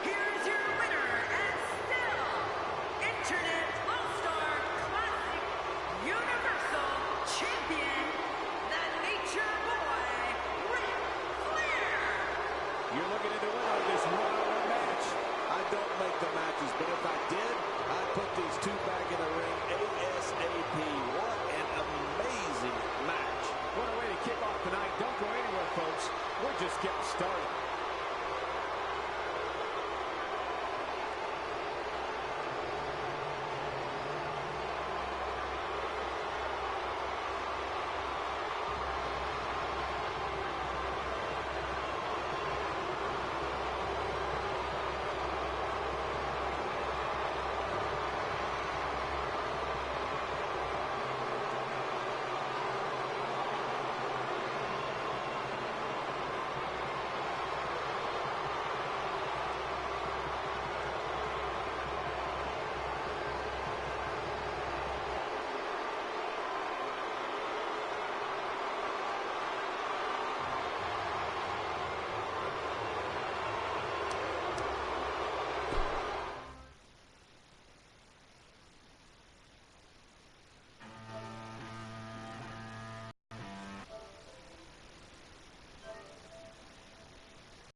Here's your winner and still Internet All-Star Classic Universal Champion, the Nature Boy, Ric Flair. You're looking at the winner of this one-on-one match. I don't make the matches, but if I did, I'd put these two back in the ring